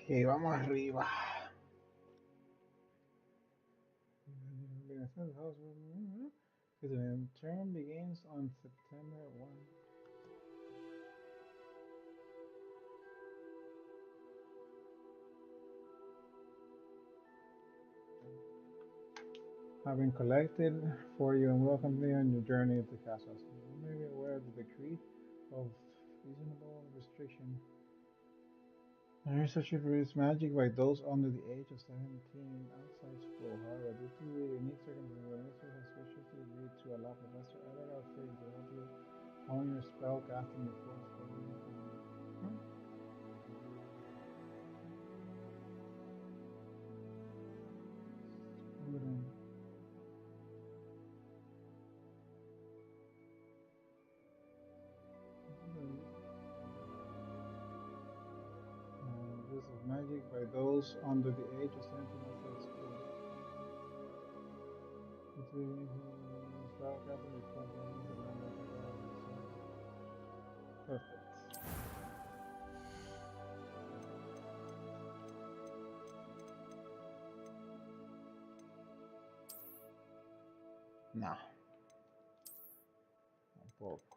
Ok, vamos arriba. The term begins on September 1. Having collected for you and welcomed you on your journey to castles, you may be aware of the decree of reasonable restriction. Research produces magic by those under the age of 17 outside school. However, due to the unique circumstances, the minister has graciously agreed to allow Professor Edgar Free to help you hone your spell casting before studying. Hmm? Student. Use of magic by those under the age of 17 outside school. Spell casting before studying the Perfect. No, tampoco.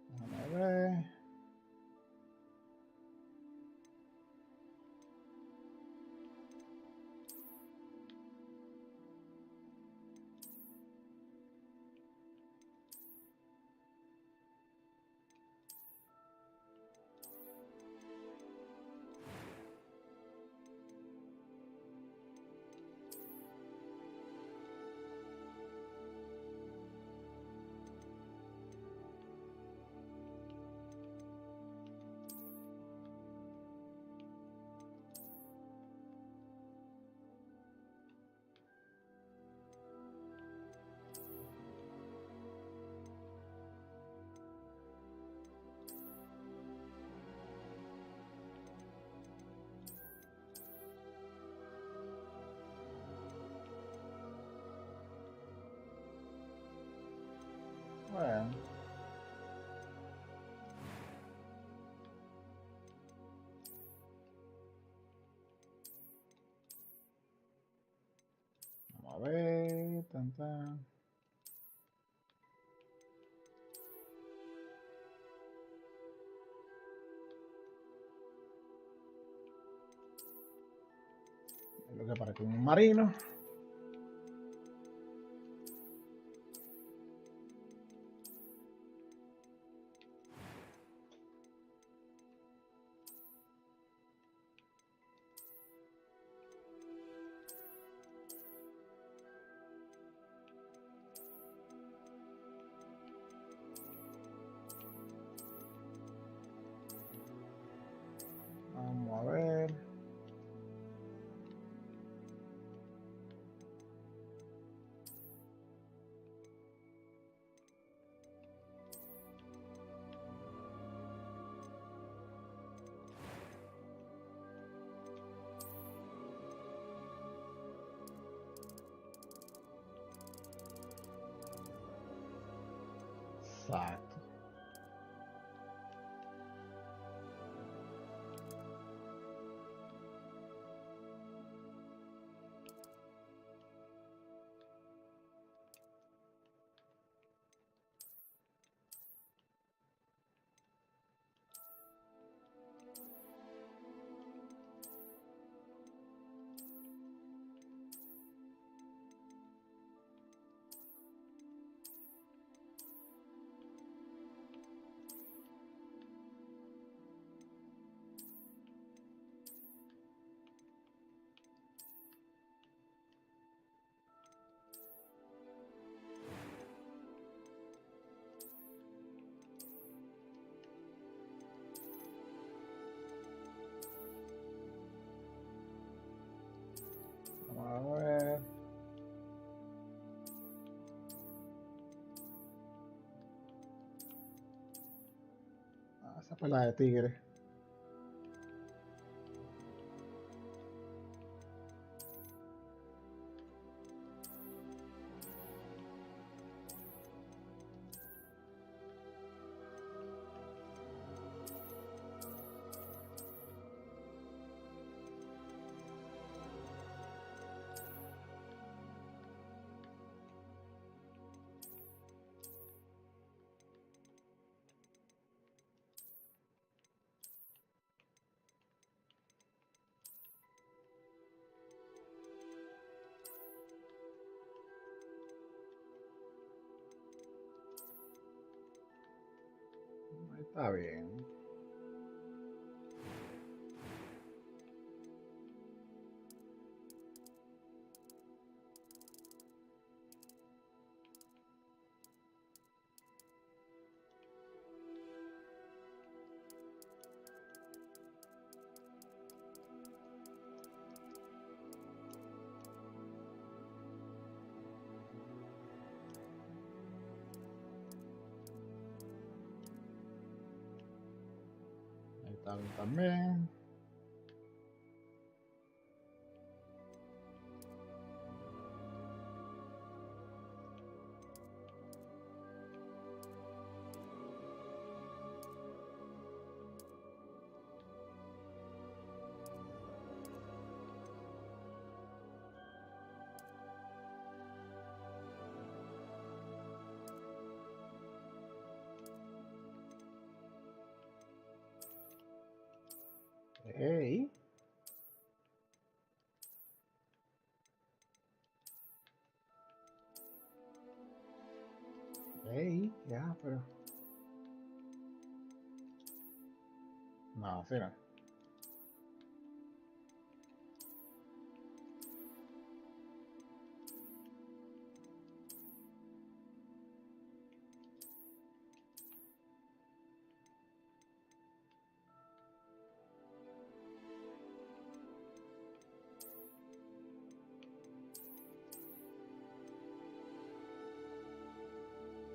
Vamos a ver. Bueno, vamos a ver. Tan, tan. Es lo que parece un marino. Vamos a ver. Exacto. Vamos a ver. Esa fue la de tigre. Está bien. Ahí está también. Hey. Hey, ya, pero. No, así no.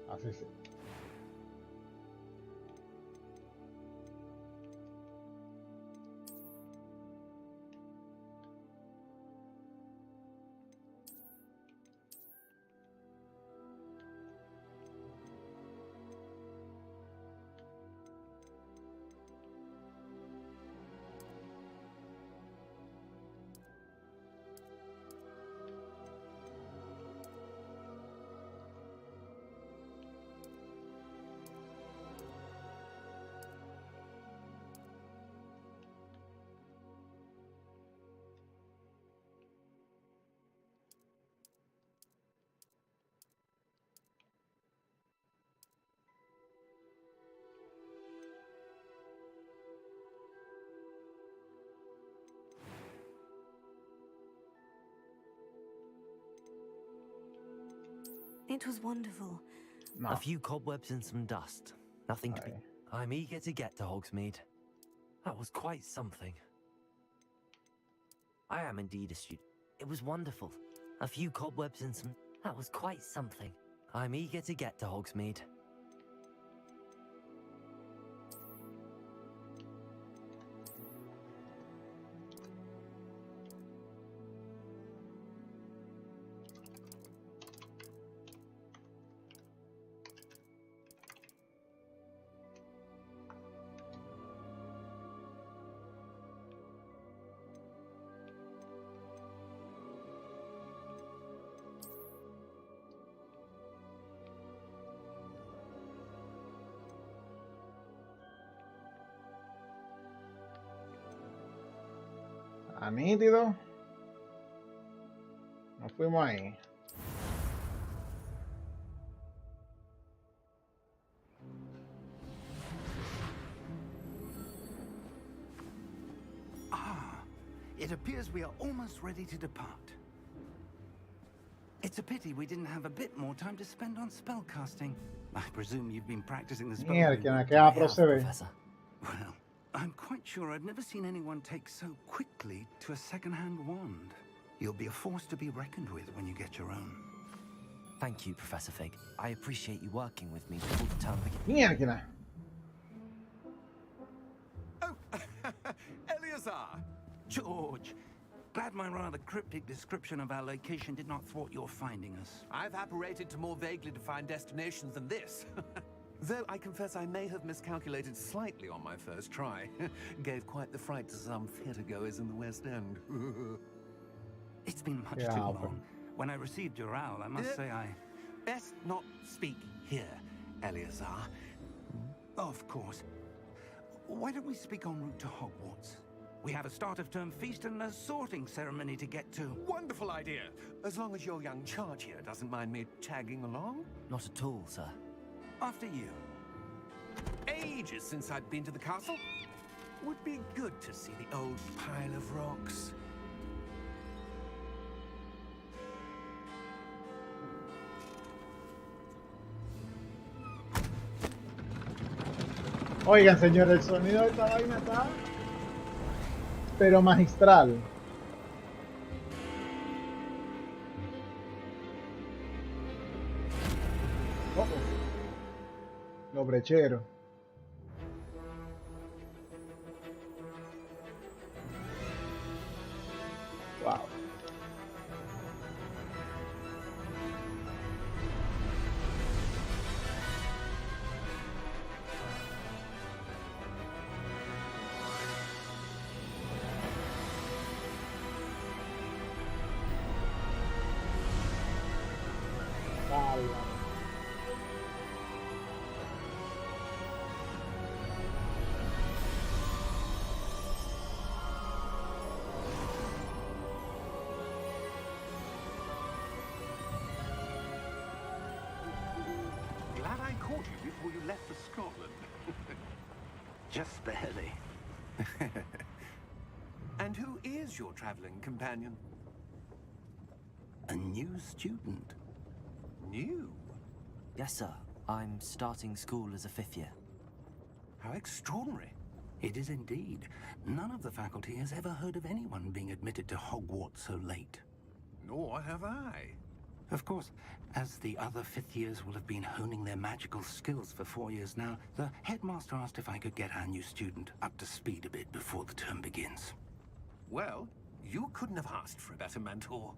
Así sí. It was wonderful. No. A few cobwebs and some dust. Nothing to be... Ahí. I'm eager to get to Hogsmeade. That was quite something. I am indeed a student. It was wonderful. A few cobwebs and some... That was quite something. I'm eager to get to Hogsmeade. A nítido. Nos fuimos ahí. It appears we are almost ready to depart. It's a pity we didn't have a bit more time to spend on spellcasting. I presume you've been practicing the spell. Mierda, que va a proceder. Professor. Well, I'm quite sure I've never seen anyone take so quickly to a second-hand wand. You'll be a force to be reckoned with when you get your own. Thank you, Professor Fig. I appreciate you working with me before the term begins. Mierda. Oh, Eleazar! George, glad my rather cryptic description of our location did not thwart your finding us. I've apparated to more vaguely defined destinations than this. Though I confess I may have miscalculated slightly on my first try. Gave quite the fright to some theatregoers in the West End. It's been much Yeah, too I'll long. When I received your owl, I must say I... Best not speak here, Eleazar. Of course. Why don't we speak en route to Hogwarts? We have a start-of-term feast and a sorting ceremony to get to. Wonderful idea! As long as your young charge here doesn't mind me tagging along. Not at all, sir. After you. Aye, ages since I'd been to the castle. Would be good to see the old pile of rocks. Oigan, señor, el sonido de esta vaina está, pero magistral. Oh, oh. Los brecheros. Wow. Válgame. Glad I caught you before you left for Scotland. Just barely. And who is your traveling companion? A new student. New? Yes, sir. I'm starting school as a 5th year. How extraordinary. It is indeed. None of the faculty has ever heard of anyone being admitted to Hogwarts so late. Nor have I. Of course, as the other 5th years will have been honing their magical skills for 4 years now, the headmaster asked if I could get our new student up to speed a bit before the term begins. Well, you couldn't have asked for a better mentor.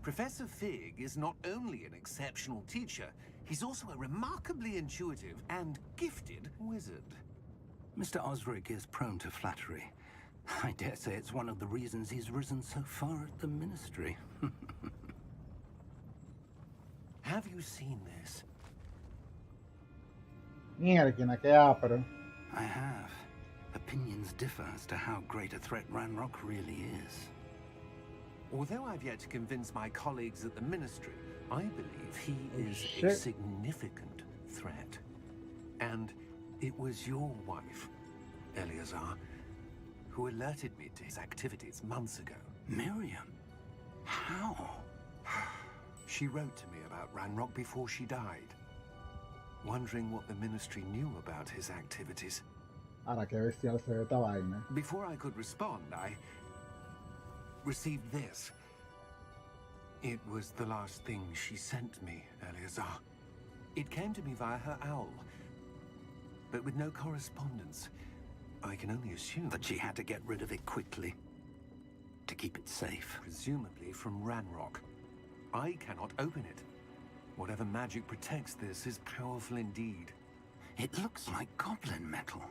Professor Fig is not only an exceptional teacher, he's also a remarkably intuitive and gifted wizard. Mr. Osric is prone to flattery. I dare say it's one of the reasons he's risen so far at the Ministry. Have you seen this? Mierda, qué ápero. I have. Opinions differ as to how great a threat Ranrock really is. Although I've yet to convince my colleagues at the Ministry, I believe he is a shit. significant threat. And it was your wife, Eleazar, who alerted me to his activities months ago. Miriam? How? She wrote to me about Ranrock before she died, wondering what the Ministry knew about his activities. Ahora qué bestial se ve esta vaina. Before I could respond, I received this. It was the last thing she sent me, Eleazar. It came to me via her owl, but with no correspondence. I can only assume But she had to get rid of it quickly. To keep it safe. presumably from Ranrock. I cannot open it. Whatever magic protects this is powerful indeed. It looks like goblin metal.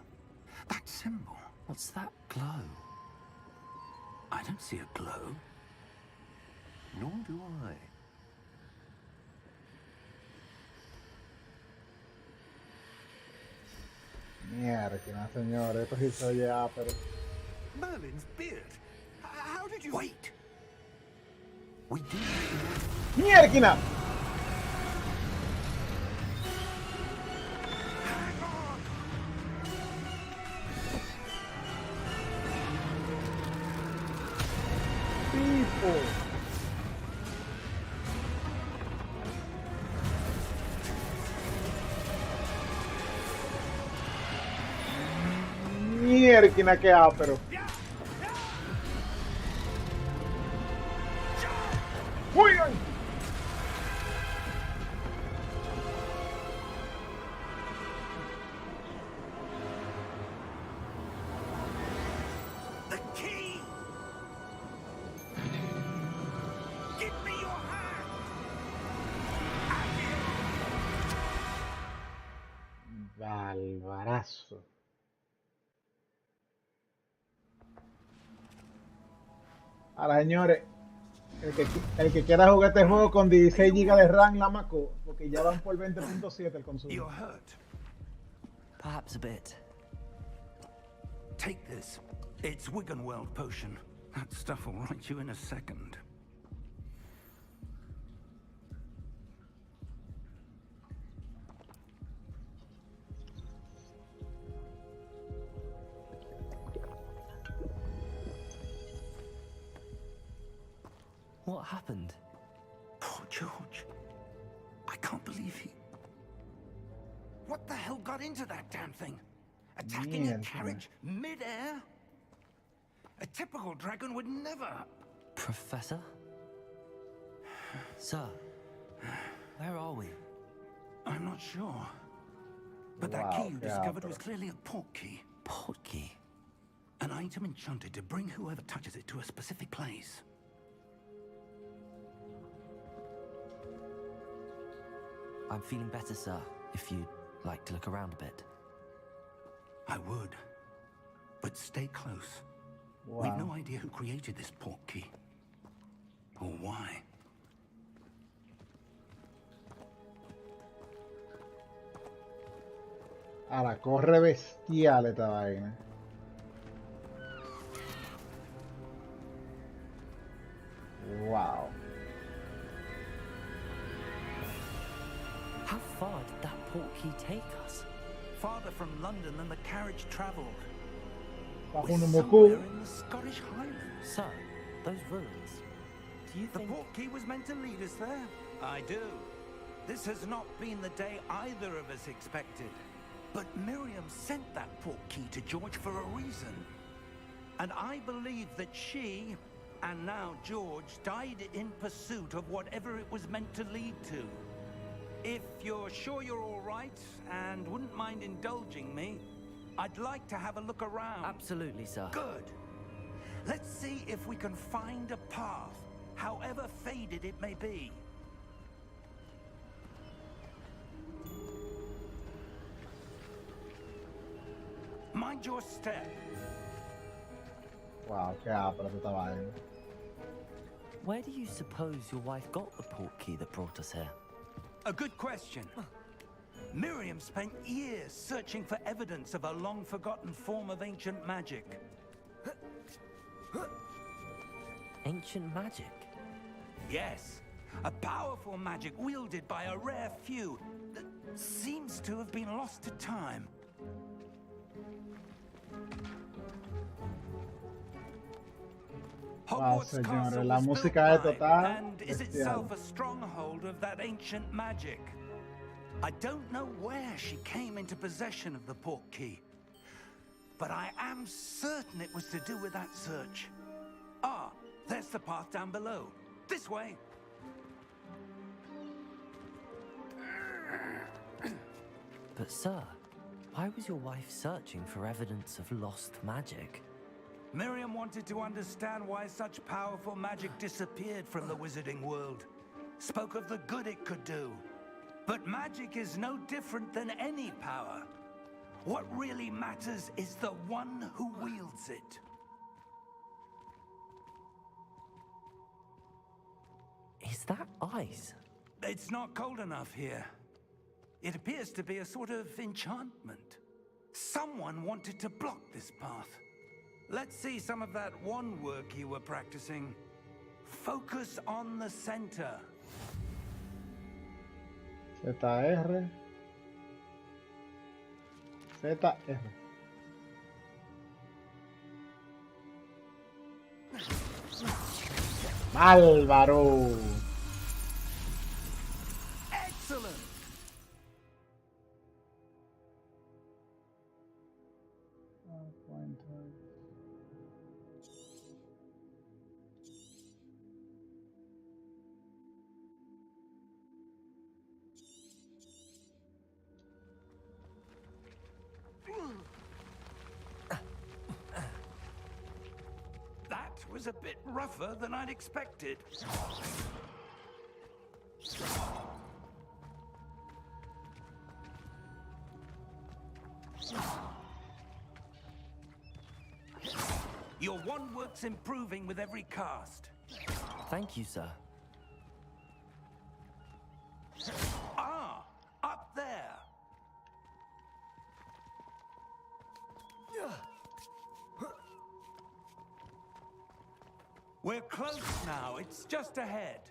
That symbol. What's that glow? I don't see a glow. Nor do I. Mierda, señor, esto sí se oye ápero. Merlin's beard. How did you... Wait! We do. Mierda. People. Mierda, qué ápero. Uy, ay. The key! Give me your hand! Barbarazo. Ahora, señores, el que quiera jugar este juego con 16 GB de RAM, la macó, porque ya van por 20.7 el consumo. You're hurt. Perhaps a bit. Take this. It's Wiggenweld potion. That stuff will right you in a second. happened? Poor George. I can't believe he... What the hell got into that damn thing? Attacking a Mierda. carriage mid-air? A typical dragon would never... Professor? Sir, where are we? I'm not sure. But that Wow, key you yeah, discovered but- was clearly a port key. Port key. An item enchanted to bring whoever touches it to a specific place. I'm feeling better, sir, if you'd like to look around a bit. I would. But stay close. Wow. We've no idea who created this port key. Or why. Ahora corre bestial esta vaina. Wow. How far did that port key take us? Farther from London than the carriage travelled. Bajo We're un somewhere moco. in the Scottish Highlands. Sir, those ruins. Do you The think... port key was meant to lead us there? I do. This has not been the day either of us expected. But Miriam sent that port key to George for a reason. And I believe that she, and now George, died in pursuit of whatever it was meant to lead to. If you're sure you're all right and wouldn't mind indulging me, I'd like to have a look around. Absolutely, sir. Good. Let's see if we can find a path, however faded it may be. Mind your step. Wow, qué ápera esta vaina. Where do you suppose your wife got the port key that brought us here? A good question. Miriam spent years searching for evidence of a long-forgotten form of ancient magic. Ancient magic? Yes, a powerful magic wielded by a rare few that seems to have been lost to time. Wow, Hogwarts señores, Castle la was música built es by total and is bestial. itself a stronghold of that ancient magic. I don't know where she came into possession of the port key, but I am certain it was to do with that search. Ah, there's the path down below. This way. But sir, why was your wife searching for evidence of lost magic? Miriam wanted to understand why such powerful magic disappeared from the wizarding world. Spoke of the good it could do. But magic is no different than any power. What really matters is the one who wields it. Is that ice? It's not cold enough here. It appears to be a sort of enchantment. Someone wanted to block this path. Let's see some of that wand work you were practicing. Focus on the center. ZR. ZR. ¡Bárbaro! Excellent! That was a bit rougher than I'd expected. Your wand work's improving with every cast. Thank you, sir. Ah, up there. We're close now. It's just ahead.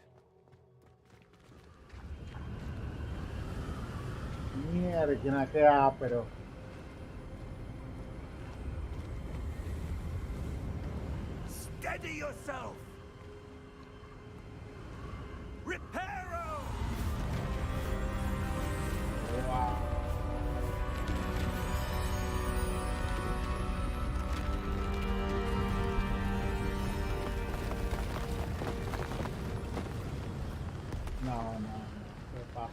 Mierda, qué ápero. Steady yourself.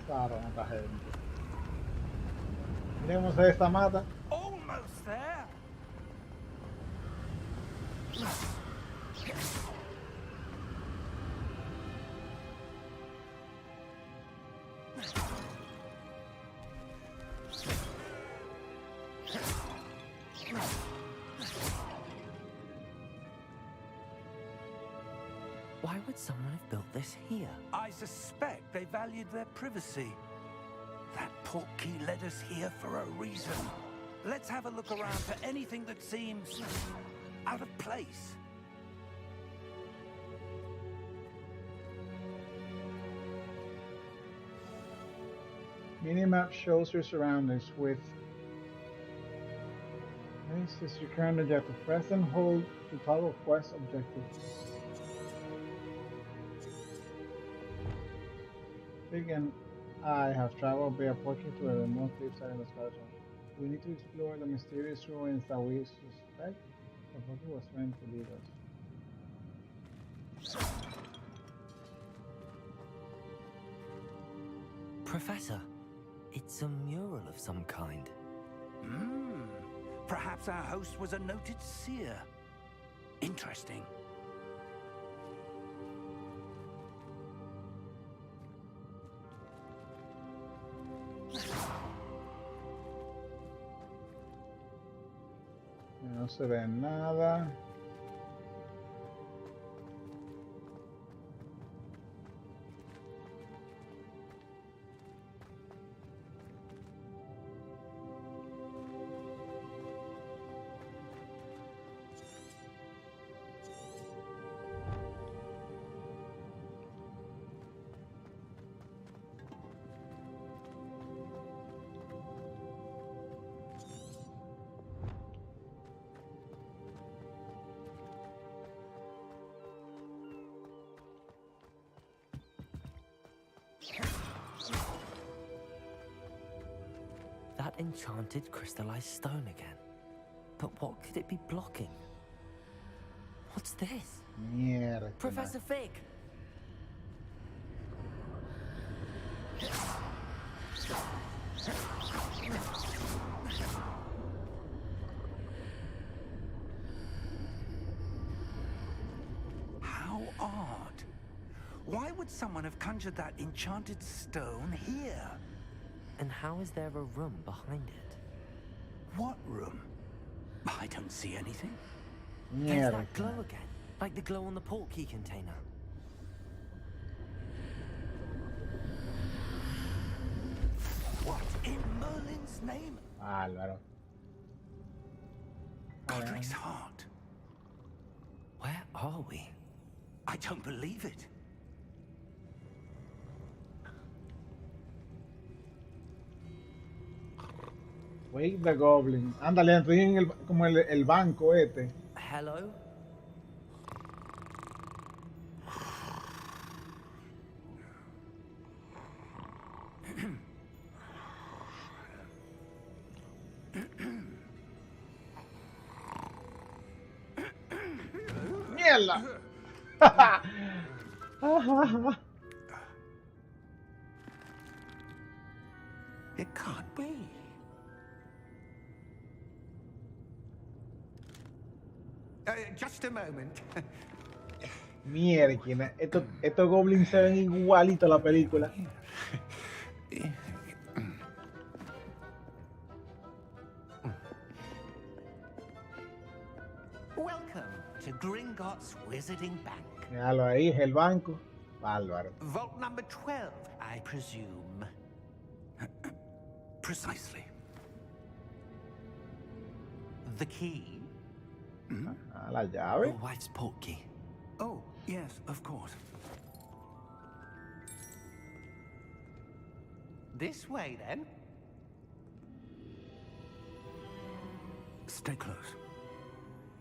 mataron a esta gente. Miren cómo se ve esta mata. Almost there. Why would someone have built this here? I suspect they valued their privacy. That portkey led us here for a reason. Let's have a look around for anything that seems out of place. Minimap shows your surroundings with. This is your current objective. Press and hold to toggle quest objective. Big and I have traveled via portkey to a remote cliffside in the Scottish Isles. We need to explore the mysterious ruins that we suspect the portkey was meant to lead us. Professor, it's a mural of some kind. Perhaps our host was a noted seer. Interesting. No se ve nada. That enchanted crystallized stone again. But what could it be blocking? What's this? Mierda. Professor Fig! How odd. Why would someone have conjured that enchanted stone here? And how is there a room behind it? What room? I don't see anything. There's Mierda. that glow again, like the glow on the portkey container. What in Merlin's name? Álvaro. Godric's heart. Where are we? I don't believe it. Wake the Goblin. Ándale, estoy en el, como el banco este. Hello? ¡Mierda! It can't be. Just a moment. Mierda, estos goblins se ven igualito a la película. Welcome to Gringotts Wizarding Bank. Míralo ahí, es el banco. Bárbaro. Vault number 12, I presume. Precisely. The key? Ah, la llave. Your wife's portkey. Oh, yes, of course. This way, then. Stay close.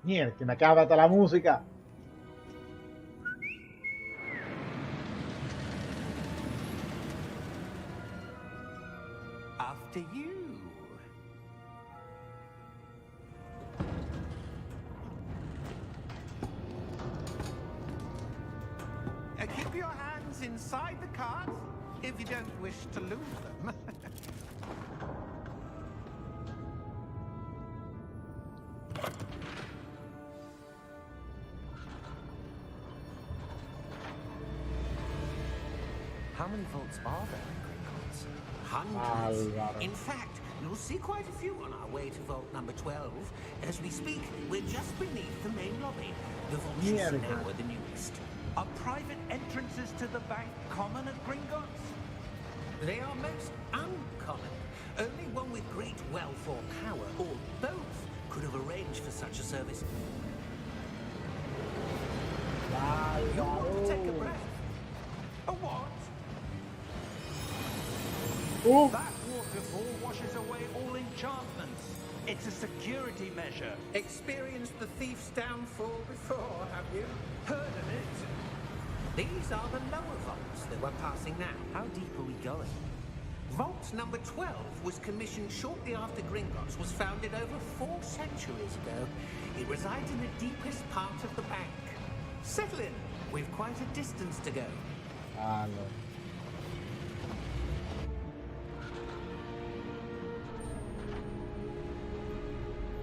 Mierda, que me acaba hasta la música. After you. Keep your hands inside the cart. if you don't wish to lose them. How many vaults are there in Gringotts? Hundreds. Álvaro. In fact, you'll see quite a few on our way to vault number 12. As we speak, we're just beneath the main lobby. The vaults you see Mierda. now are the newest. Are private entrances to the bank common at Gringotts? They are most uncommon. Only one with great wealth or power, or both, could have arranged for such a service. You want to take a Álvaro. breath? A what? That waterfall washes away all enchantments. It's a security measure. Experienced the thief's downfall before, have you? Heard of it? These are the lower vaults that we're passing now. How deep are we going? Vault number 12 was commissioned shortly after Gringotts was founded over 4 centuries ago. It resides in the deepest part of the bank. Settle in. We've quite a distance to go. Ah, no.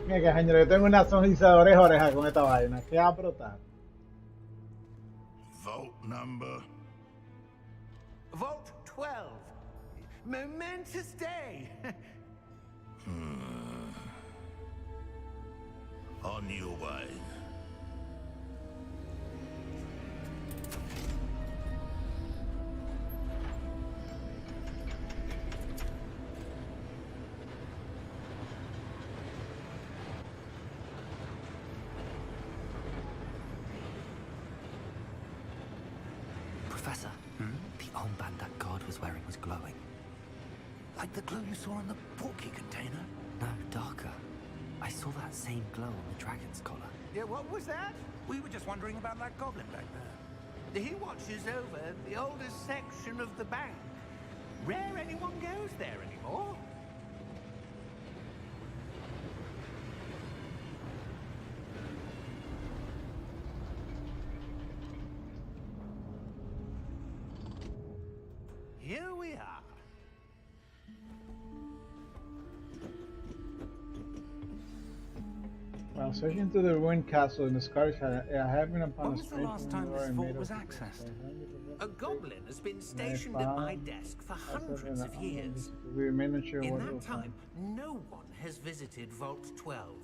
Mira que señor, yo tengo una sonrisa de oreja a oreja con esta vaina. ¿Qué va a brotar? Vault number. Vault 12. Momentous day. On your way. Professor, the armband that guard was wearing was glowing. Like the glow you saw on the porky container? No, darker. I saw that same glow on the dragon's collar. Yeah, what was that? We were just wondering about that goblin back there. He watches over the oldest section of the bank. Rare anyone goes there anymore. Here we are. While searching through the ruined castle in the Scottish Highlands, I happened upon When a was the strange last time door this made vault of- was accessed? A goblin has been stationed at my desk for hundreds of years. We remain unsure In what it that will time, find. no one has visited Vault 12.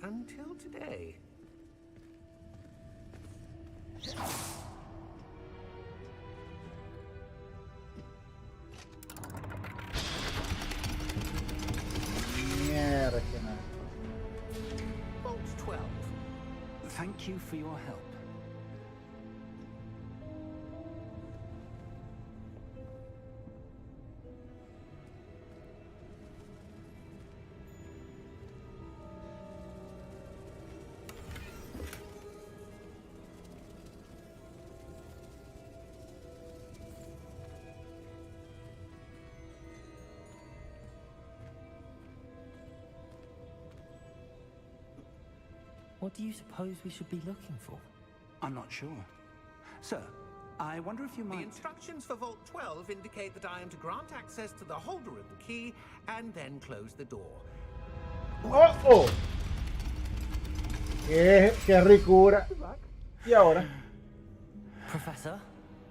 Until today. Mierda, que nada. Vault 12. Thank you for your help. What do you suppose we should be looking for? I'm not sure. Sir, I wonder if you The might... instructions for Vault 12 indicate that I am to grant access to the holder of the key and then close the door. ¡Oh, oh! ¡Qué ricura! ¿Y ahora? Professor?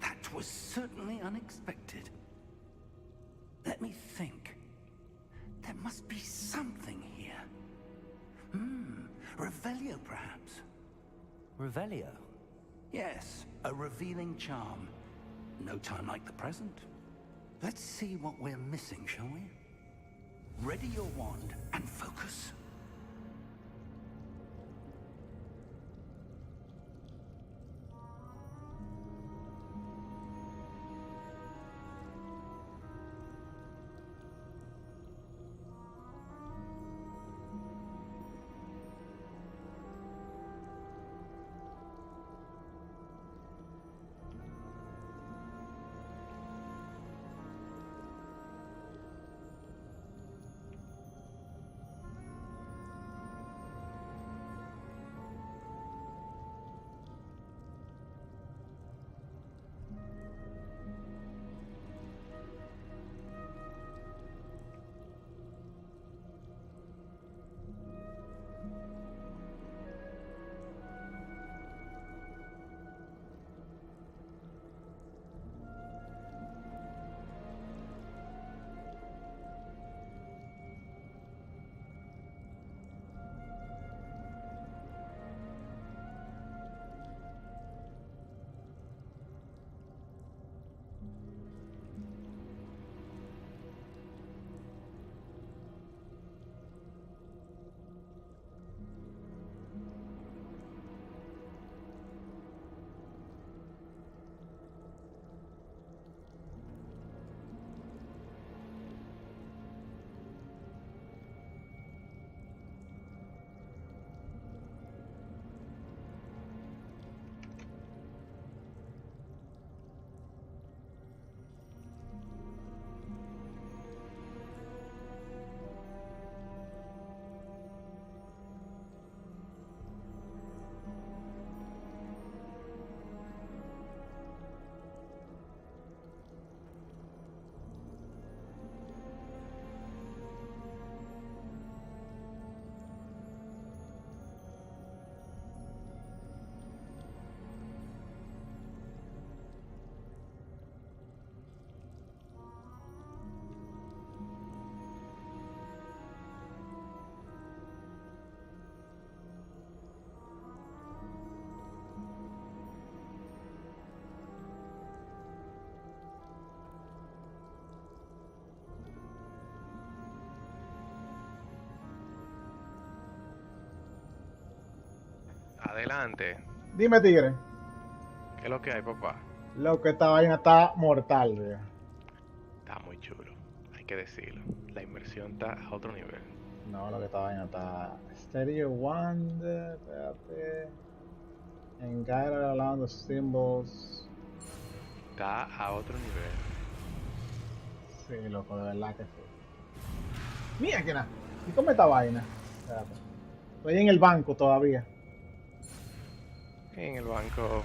That was certainly unexpected. Let me think. There must be something here. Revelio, perhaps? Revelio? Yes, a revealing charm. No time like the present. Let's see what we're missing, shall we? Ready your wand and focus. Adelante. Dime, tigre. ¿Qué es lo que hay, papá? Lo que esta vaina está mortal, viejo. Está muy chulo. Hay que decirlo. La inmersión está a otro nivel. No, lo que esta vaina está. Steady your wand. Espérate. Engage around the symbols. Está a otro nivel. Sí, loco, de verdad que sí. Mira que nada. ¿Y cómo esta vaina? Espérate. Estoy en el banco todavía. En el banco.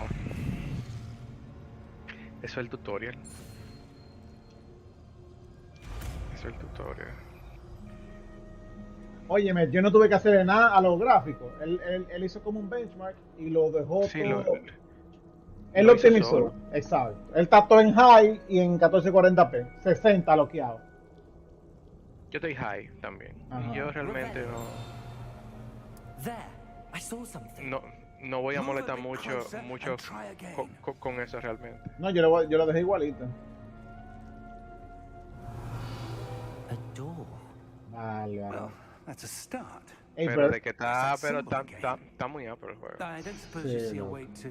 Eso es el tutorial. Eso es el tutorial. Óyeme, yo no tuve que hacerle nada a los gráficos. Él hizo como un benchmark y lo dejó Sí, todo. Él lo lo hizo optimizó. solo. Exacto. Él está todo en high y en 1440p. 60 bloqueado. Yo estoy high también. Ajá. Y yo realmente There, I saw something. no voy a Move a molestar bit mucho closer and try again. con eso realmente. No, yo lo dejé igualito. A door. Bárbaro. Well, that's a start. Ey, Pero de que está, That's pero symbol está again. muy upper el juego. I don't suppose you see a way to...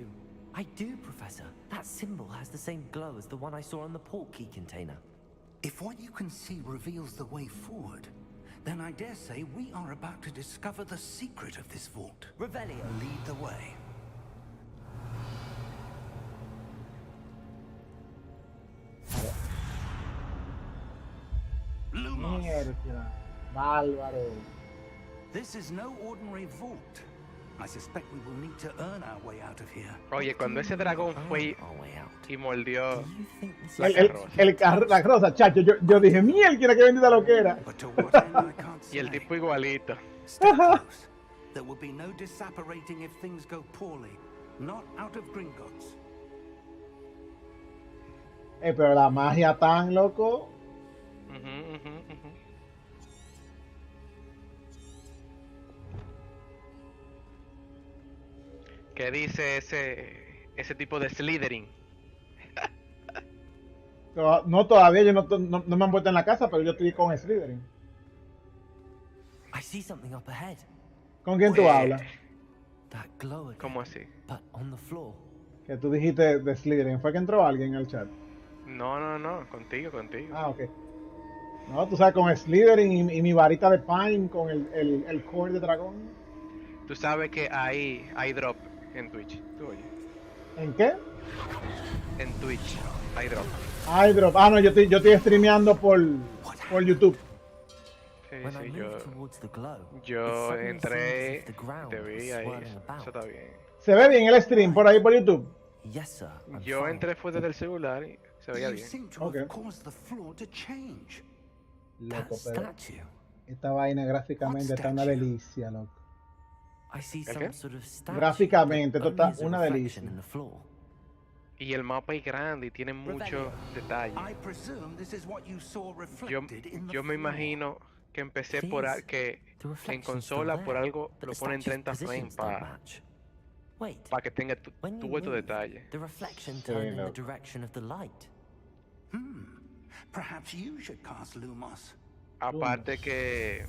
I do, Professor. That symbol has the same glow as the one I saw on the portkey container. If what you can see reveals the way forward, then I dare say we are about to discover the secret of this vault. Revelio. Lead the way. Lumos! Mierda. Bárbaro. This is no ordinary vault. I suspect we will need to earn our way out of here. Oye, cuando ese dragón fue Our way out. y mordió Do you think this la is carroza. La rosa, chacho. Yo dije, mierda, que bendita lo que era. But to what end I can't Y el say. tipo igualito. Stay close. There will be no disapparating if things go poorly. Not out of Gringotts. Pero la magia tan loco. Ujú, ujú, ujú. ¿Qué dice ese tipo de Slytherin? No, todavía yo no me han vuelto en la casa, pero yo estoy con Slytherin. I see something up ahead. ¿Con quién tú Eh, hablas? That glow again. ¿Cómo así? But on the floor. Que tú dijiste de Slytherin. ¿Fue que entró alguien en el chat? No, contigo. Ah, ok. No, tú sabes, con Slytherin y mi varita de Pine con el core de dragón. Tú sabes que hay drop en Twitch. ¿Tú oyes? ¿En qué? En Twitch hay drop. iDrop. Ah, no, yo estoy streameando por YouTube. Sí, When I sí, moved towards the glow, it yo suddenly entré, seemed as if the ground te was vi ahí. swirling about. Eso está bien. ¿Se ve bien el stream por ahí por YouTube? Yes, sir. I'm Yo fine. entré fue desde el celular y se veía You bien. seem to Okay. have caused the floor to change. That Loco, pero statue. esta vaina gráficamente What está una statue? delicia, loco. I see ¿El some qué? sort of statue. Gráficamente, that esto only está is a una reflection delicia. in the floor. Y el mapa es grande y tiene muchos detalles. I presume this is what you saw Yo, reflected in the yo me floor. imagino que empecé Thing por is, que The en reflection's consola still por there, algo but lo the ponen statue's 30 frames positions don't para match. Wait, que tenga when you tu vuelto move, detalle. the reflection Sí, turned in the loco. direction of the light. Perhaps you should cast Lumos. Aparte que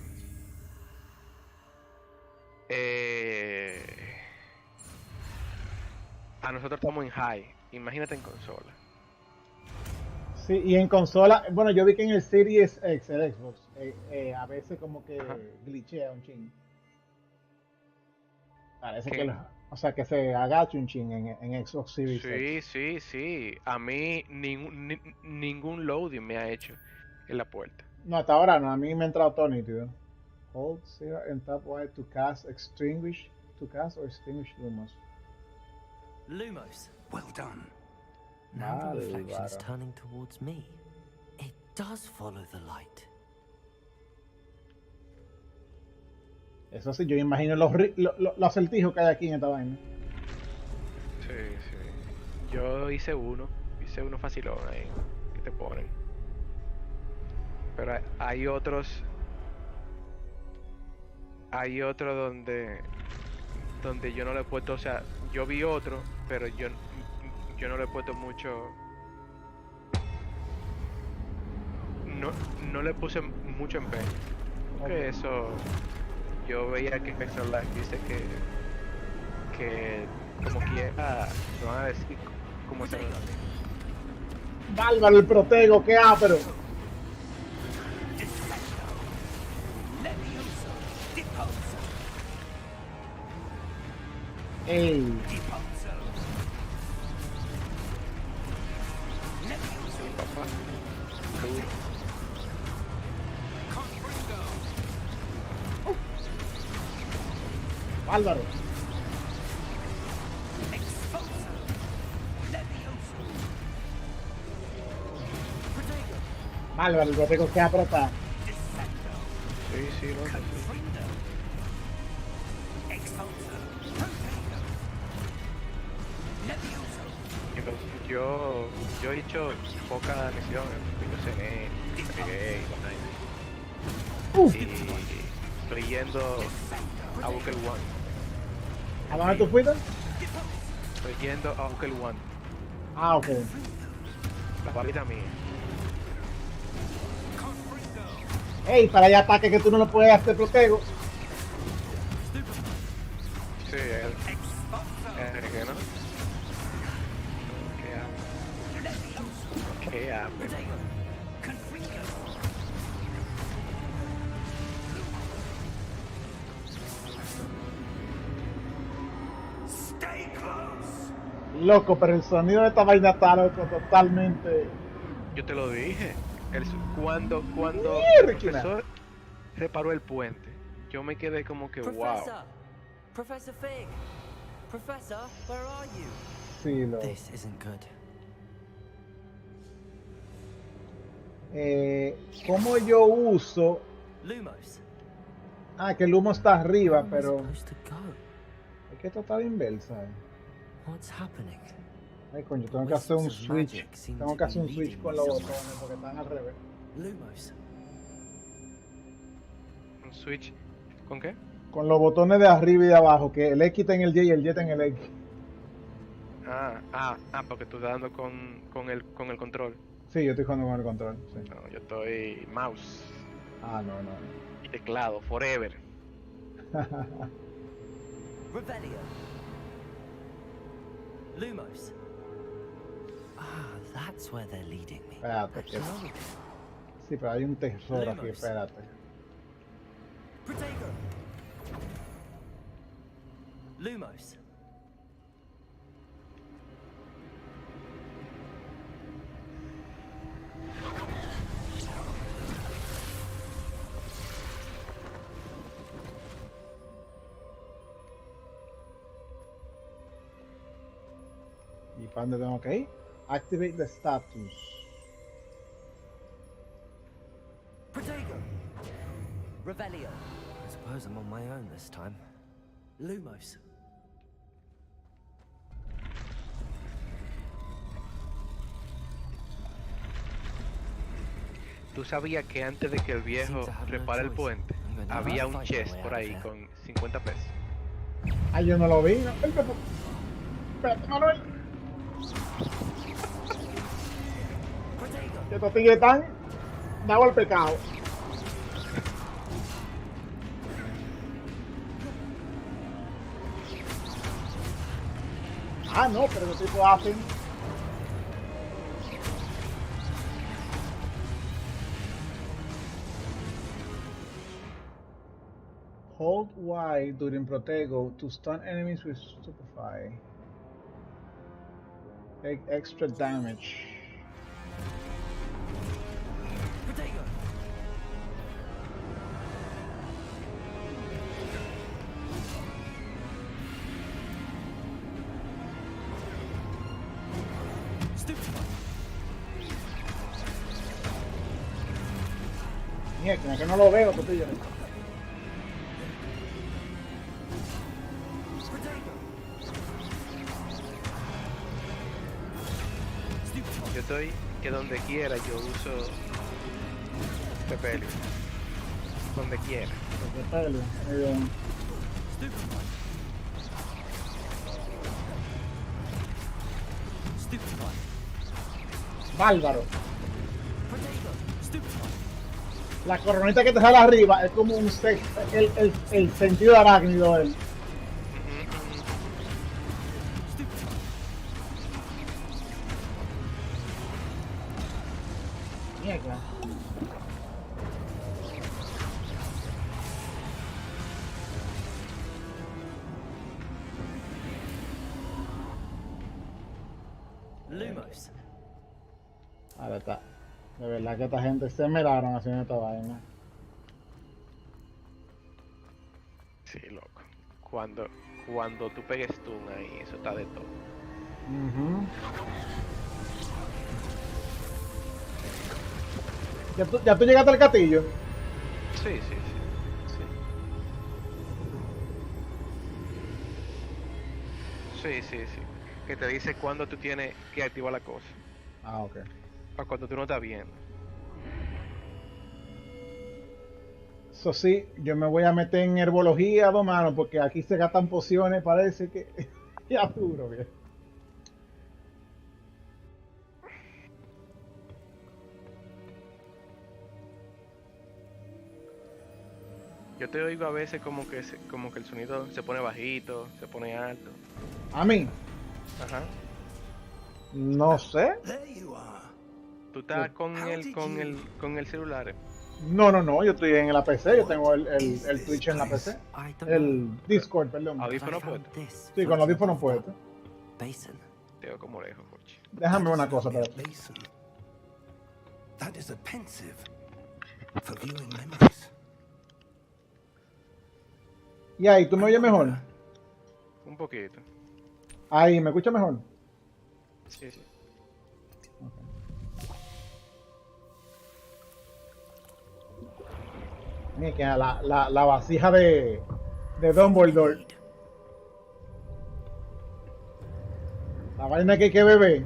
a nosotros estamos en high. Imagínate en consola. Sí, y en consola, bueno, yo vi que en el Series X, el Xbox, a veces como que Ajá. glitchea un ching. Parece ¿Qué? que, o sea, que se agacha un ching en Xbox Series X. Sí. A mí ningún loading me ha hecho en la puerta. No, hasta ahora no, a mí me ha entrado todo nítido. Hold zero and tap Y to cast or extinguish Lumos. Lumos. Well done. Now the reflection is Bárbaro. turning towards me. It does follow the light. Eso sí, yo imagino los acertijos que hay aquí en esta vaina. Sí. Yo hice uno facilón ahí que te ponen. Pero hay otros donde yo no le he puesto, o sea, yo vi otro, pero yo no le he puesto mucho. No le puse mucho empeño. Porque Ok. eso yo veía que Special Life dice que como quiera me van a decir cómo se Bárbaro el protego, qué ápero. Ey. papá. Duro. Bárbaro. Bárbaro el protego, qué ápero está. Sí, sí, no sé. Yo he hecho pocas misiones, yo cené, llegué y estoy yendo a Bukel One. ¿A dónde tú fuiste? Estoy yendo a Bukel One, Ah, ok. la barrita mía. Ey, para allá ataque que tú no lo puedes hacer protego. Sí, que no. ¿Qué hace? Loco, pero el sonido de esta vaina está loco, totalmente. Yo te lo dije. Cuando el Mierda. profesor reparó el puente, yo me quedé como que wow. Professor Fig! Professor, where are you? Sí, loco. This isn't good. ¿Cómo yo uso? Lumos, Ah, que el humo está arriba, where am I pero supposed to go? es que esto está de inversa. What's happening? Ay, coño, tengo que hacer un switch. Tengo que hacer un switch con los botones porque están al revés. Lumos. ¿Un switch? ¿Con qué? Con los botones de arriba y de abajo, que el X está en el Y y el Y está en el X. Porque tú estás dando con el control. Sí, yo estoy jugando con el control. Sí. No, yo estoy mouse Ah, no, no. y teclado, forever. Revelio. Lumos. Ah, that's where they're leading me. Espérate, que... Sí, pero hay un tesoro aquí, espérate. Protego. Lumos. ¿Y para dónde tengo que ir? Activate the status. Protego. Revelio. I suppose I'm on my own this time. Lumos. ¿Tú sabías que antes de que el viejo repare el puente, había un chest por ahí con 50 pesos? Ay, yo no lo vi. No. Espérate, Manuel. Que estos tigres están dados al pecado. Ah, no, pero los tipos hacen. Hold Y during Protego to stun enemies with Stupefy. Take extra damage. Protego. Mierda, que no lo veo, Topillo. Yo estoy que donde quiera yo uso Repelio. Donde quiera. Repelio, muy bien. Bárbaro. La coronita que te sale arriba es como un el sentido de arácnido él. close. Ahora está. De verdad que esta gente se miraron haciendo esta vaina. Sí, loco. Cuando tú pegues stun ahí, eso está de todo. Ujú. ¿Ya tú llegaste al castillo? Sí, sí, sí. Sí, sí, sí. Que te dice cuándo tú tienes que activar la cosa. Ah, ok. O cuando tú no estás viendo. Eso sí, yo me voy a meter en herbología, dos manos, porque aquí se gastan pociones, parece que ya duro, bien. Yo te oigo a veces como que el sonido se pone bajito, se pone alto. A mí, Ajá. no sé. There you are. Tú estás con How el did con you- el con el celular. No, yo estoy en la PC, yo tengo el Twitch en la PC. I don't El know. Discord, perdón. But I Audífono found puesto. this Sí, con los floating audífonos above puestos. that basin. Te veo como lejos, Jochi. Déjame That una isn't cosa, only a espérate. basin. That is a pensive for viewing memories. Y ahí, ¿tú me oyes mejor? Un poquito. Ahí, ¿me escuchas mejor? Sí, sí. Mira, que la vasija de Dumbledore. La vaina que hay que beber.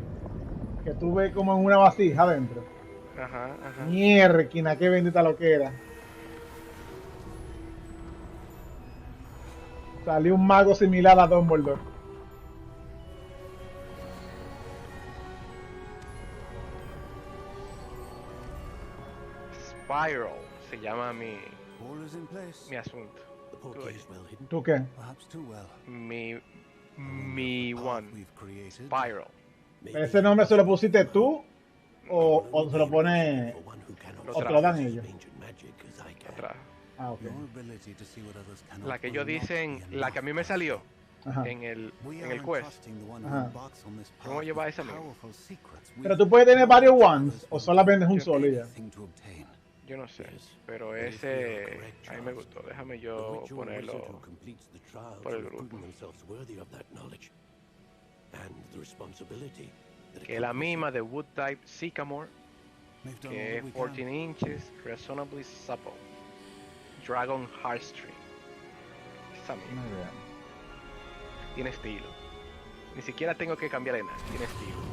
Que tú ves como en una vasija adentro. Ajá, ajá. Mierda, qué bendita lo que era. Salió un mago similar a Dumbledore. Spiral se llama All is in place. mi asunto. The portkey is well hidden. ¿Tú qué? Perhaps too well. Mi The path one. we've created. Spiral. Maybe ¿Ese nombre se lo pusiste tú? ¿O se lo pone for one who cannot Lo o te lo dan see ellos? ancient magic as I can. Atrás. Ah, ok. Your ability to see what others cannot La que ellos will not dicen, be la que a mí me enough. salió Ajá. en el We en are el quest. entrusting the one Ajá. who embarks on this Vamos a path llevar with esa misma. powerful secrets Pero with tú puedes tener varios knowledge ones others o will solamente es un Yo- solo y ya. anything to obtain. Yo no sé, Yes, pero but if we are ese correct, a mí me Charles, gustó. Déjame The yo witch or wizard ponerlo. who completes the trials por el will have grupo. proven themselves worthy of that knowledge and the responsibility that Que la accompanies misma it. de Wood Type Sycamore, We've done all que that es we 14 can. inches, reasonably supple. Dragon Heartstring. Esa misma. Muy bien. Tiene estilo. Ni siquiera tengo que cambiarle nada. Tiene estilo.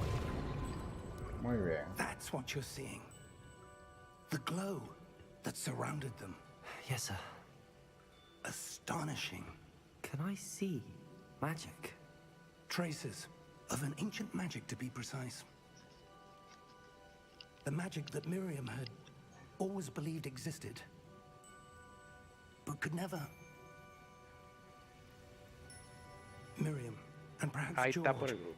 Muy bien. That's what you're seeing. The glow that surrounded them. Yes, sir. Astonishing. Can I see magic? Traces of an ancient magic, to be precise. The magic that Miriam had always believed existed, but could never. Miriam, and perhaps Ahí está por George, el grupo.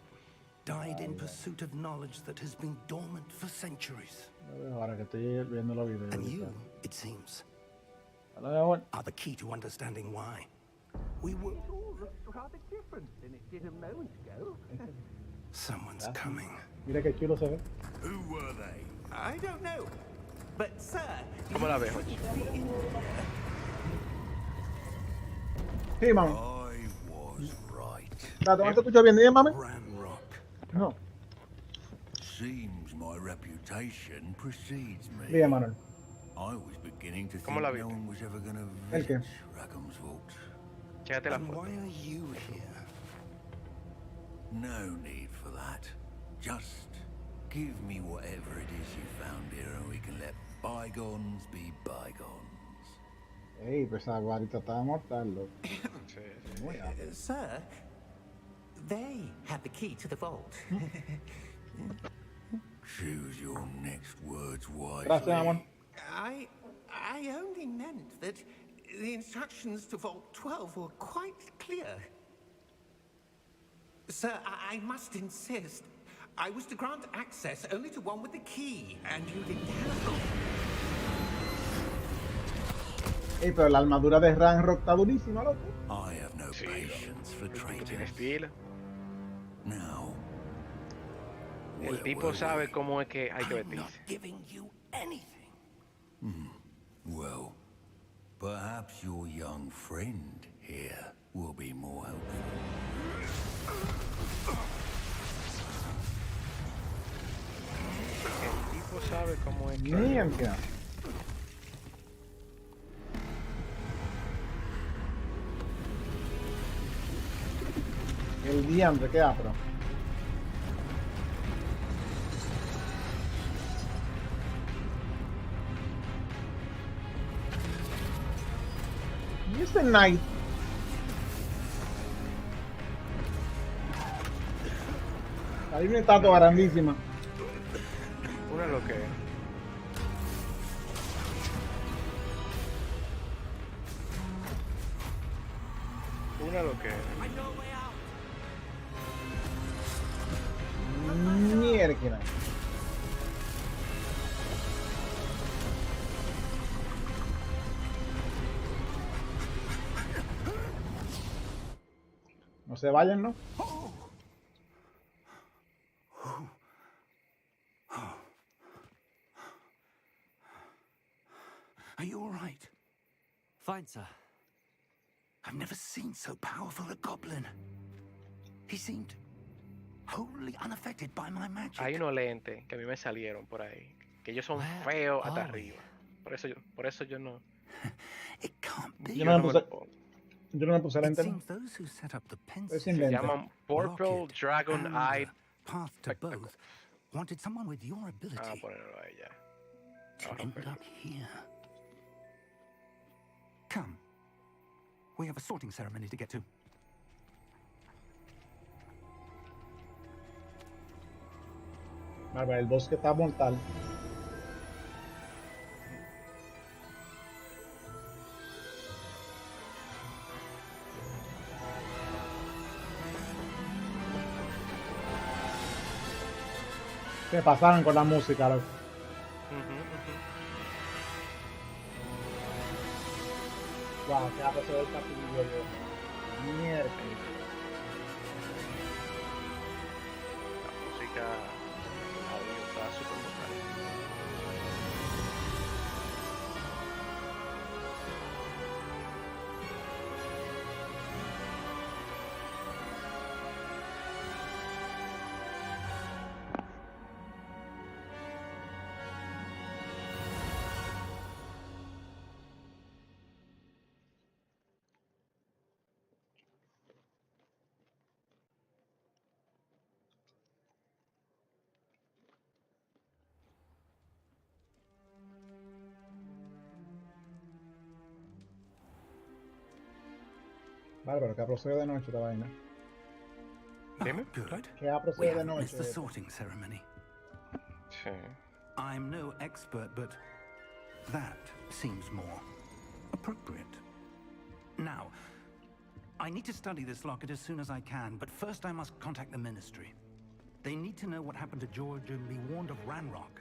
died in pursuit of knowledge that has been dormant for centuries. Ahora que estoy viendo los videos. And you, it seems, Hola, mi amor. are the key to understanding why. We were. All looks rather different than it did a moment ago. Someone's coming. Mira qué chulo se ve. Who were they? I don't know. But, sir, ¿Cómo la ves, Jochi? Sí, mami. I was right. Tato, ¿no te escucho bien? ¿Bien, mami? Ranrock. No. Seems my reputation precedes me. Bien, Manuel. I was beginning to think ¿Cómo la no viste? one was ever going to ¿El qué? visit Rackham's Vault. Chécate la And foto. why are you here? No need for that. Just give me whatever it is you found here and we can let bygones be bygones. Ey, pues esa guarita estaba mortal, loco. Sí, sí. sir, they had the key to the vault. Choose your next words wisely. Gracias, amor. I only meant that the instructions to Vault 12 were quite clear. Sir, I must insist. I was to grant access only to one with the key, and you didn't have it. Ey, pero la armadura de Ranrock está durísima, loco. I have no Sí, patience for El tipo tiene traitors. estilo. Now, El Where tipo were sabe we? cómo es que hay que I'm not vestirse. giving you anything. Well, perhaps your young friend here will be more helpful. El tipo sabe cómo es que hay que Mierda. vestirse. El diantre, qué apro. ¿Y este Knight? Hay una estatua grandísima. Una lo que es. Una lo que es. Mierda. No se vayan, ¿no? Are you all right? Fine, sir. I've never seen so powerful a goblin. He seemed wholly unaffected by my magic. Hay unos lentes que a mí me salieron por ahí. Que ellos son Where feos hasta are we? arriba. Por eso yo no. It can't be. Yo Yo no no me me lo puse, pongo. yo no me puse It lente. ¿No? seems those who set up the Es pensive sin Se lente. llaman Purple Rocket, Dragon and Eye. Path to Spectacle. Both wanted someone with your ability Ah, ponerlo ahí ya. to Ahora end feliz. up here. Come. We have a sorting ceremony to get to. Bárbara, el bosque está mortal. Se pasaron con la música, loco. Wow, qué apro se ve el capillo, yo. Mierda. La música, el audio está súper brutal. Bárbaro, que apro se ve de noche esta vaina. Dime. Oh, good. Que apro se We ve de haven't missed the noche. sorting ceremony. Sí. I'm no expert, but that seems more appropriate. Now, I need to study this locket as soon as I can, but first I must contact the Ministry. They need to know what happened to George and be warned of Ranrock.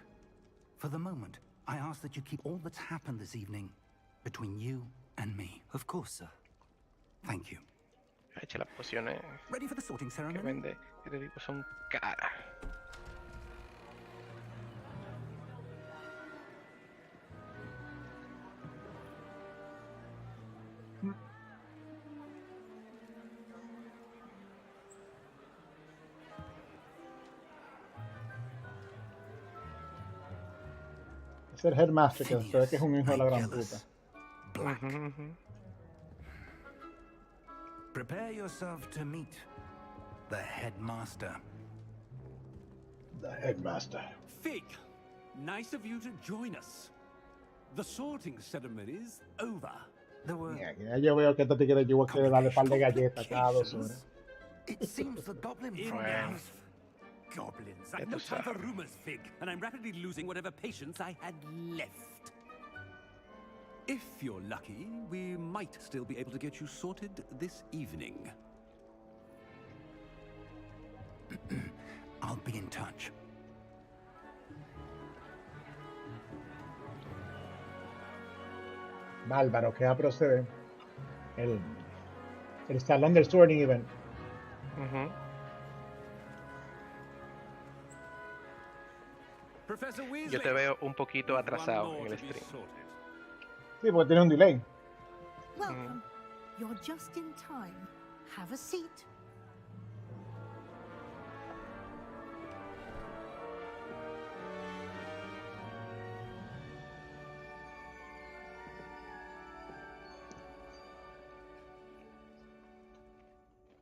For the moment, I ask that you keep all that's happened this evening between you and me. Of course, sir. Thank you. Eche las pociones Ready for the sorting que ceremony? vende este tipo son caras. Es el headmaster, que se ve que es un hijo de la gran puta. Angelus. Black. Ujú. Prepare yourself to meet the headmaster. The headmaster. Fig, nice of you to join us. The sorting ceremony is over. There were Mira, ya yo veo que este tigre llegó a querer darle par de galletas cada 2 horas. It seems the goblin Enough. friends. Goblins. Ya I've no tú time for sabes. rumors, Fig, and I'm rapidly losing whatever patience I had left. If you're lucky, we might still be able to get you sorted this evening. I'll be in touch. Bárbaro, que apro se ve. El salón del sorting event. Ujú. Professor Weasley. Yo te veo un poquito One atrasado more en el to be stream. sorted. Sí, porque tiene un delay. Welcome. You're just in time. Have a seat.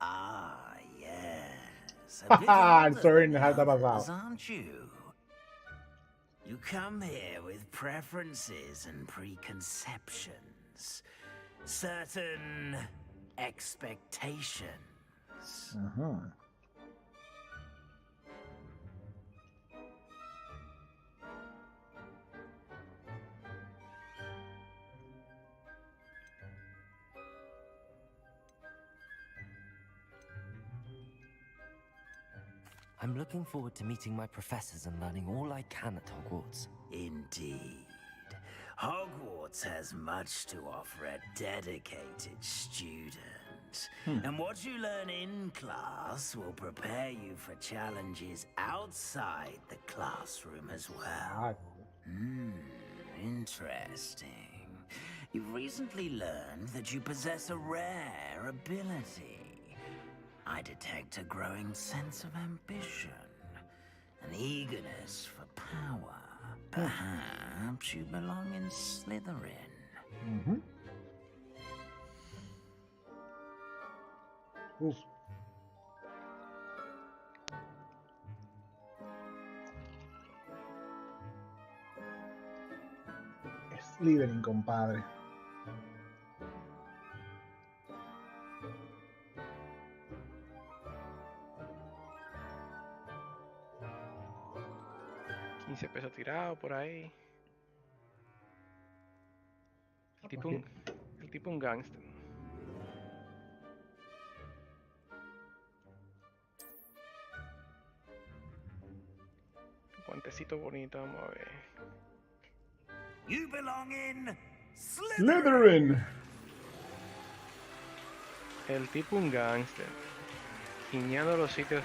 Ah, yes. A bit older Sorry, than has the pasado. others, aren't you? You come here with preferences and preconceptions. Certain expectations. Ajá. I'm looking forward to meeting my professors and learning all I can at Hogwarts. Indeed. Hogwarts has much to offer a dedicated student. And what you learn in class will prepare you for challenges outside the classroom as well. Interesting. You've recently learned that you possess a rare ability. I detect a growing sense of ambition, an eagerness for power. Perhaps you belong in Slytherin. Ujú. Uf. Slytherin, compadre. $15 tirado por ahí. El tipo un gangster. Guantecito bonito, vamos a ver. You belong in Slytherin. El tipo un gangster. Guiñando los sitios.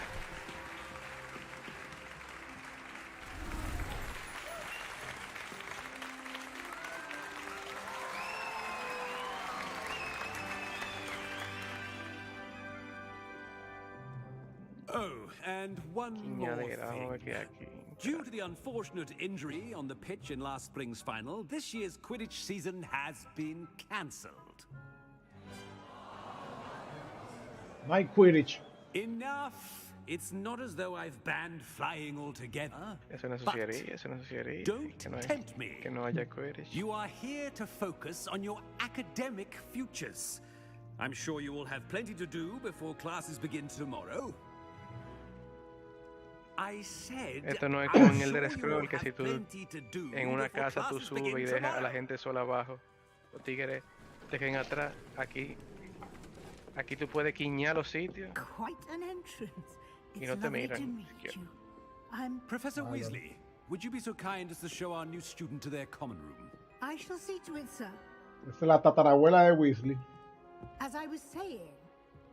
Oh, and one more Guiñadera, vamos a ver thing. qué hay aquí. Due to the unfortunate injury on the pitch in last spring's final, this year's Quidditch season has been cancelled. My Quidditch. Enough! It's not as though I've banned flying altogether. Eso no but sucedería, eso no sucedería. don't Que no hay, tempt me. que no haya Quidditch. You are here to focus on your academic futures. I'm sure you will have plenty to do before classes begin tomorrow. I said, Esto no es como I'm en el sure del you scroll will que have si tú plenty to do en una before casa tú classes subes begin y dejas a la tomorrow. gente sola abajo. Los tigres te quedan atrás. Aquí tú puedes quiñar los sitios. Quite an entrance. Y It's no te lovely miran. to meet you. I'm... Professor Weasley, would you be so kind as to show our new student to their common room? I shall see to it, sir. Esa es la tatarabuela de Weasley. As I was saying,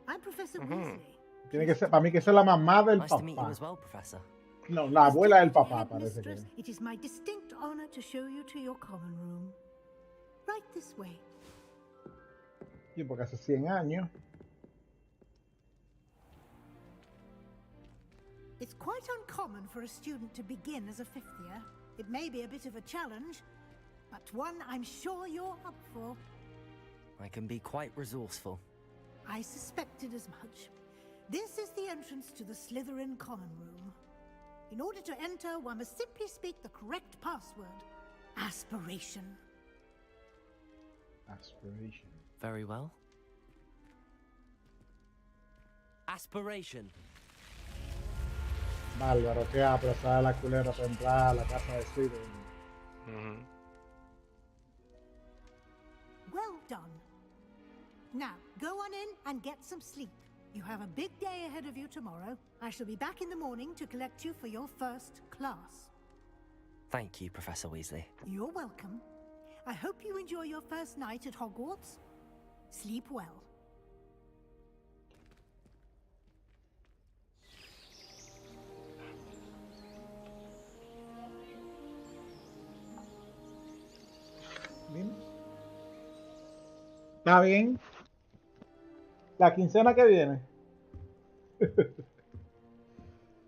I'm Professor Weasley. Tiene que ser, para mí que esa es la mamá del Nice to meet you papá. as well, Professor. No, la abuela del Distinguished papá parece que headmistress, es. it is my distinct honor to show you to your common room. Right this way. Sí, porque hace 100 años. It's quite uncommon for a student to begin as a fifth year. It may be a bit of a challenge, but one I'm sure you're up for. I can be quite resourceful. I suspected as much. This is the entrance to the Slytherin common room. In order to enter, one must simply speak the correct password. Aspiration. Aspiration. Very well. Aspiration. Bárbaro, que apresada la culera para entrar a la casa de Slytherin. Well done. Now, go on in and get some sleep. You have a big day ahead of you tomorrow. I shall be back in the morning to collect you for your first class. Thank you, Professor Weasley. You're welcome. I hope you enjoy your first night at Hogwarts. Sleep well. Dinos. ¿Está bien? La quincena que viene.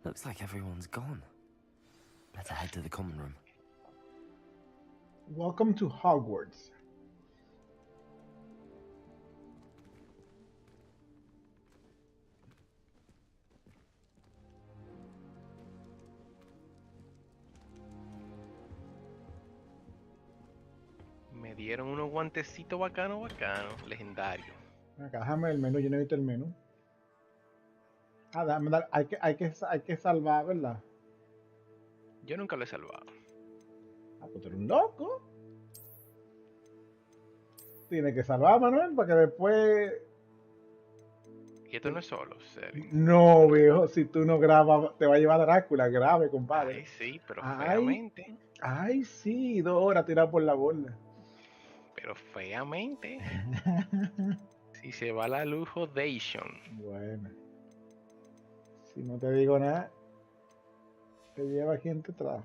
Looks like everyone's gone. Better head to the common room. Welcome to Hogwarts. Me dieron unos guantecitos bacano, legendario. Acá, déjame el menú, yo no he visto el menú. Ah, déjame dar, hay que salvar, ¿verdad? Yo nunca lo he salvado. Ah, pues tú eres un loco. Tiene que salvar, Manuel, para que después. Y esto no es solo, serio. No, viejo, si tú no grabas, te va a llevar Drácula, grave, compadre. Ay, sí, pero Ay, feamente. ay, sí, 2 horas tirado por la borda. Pero feamente. Si se va la luz, Hodation. Bueno, si no te digo nada, te lleva quien te trajo.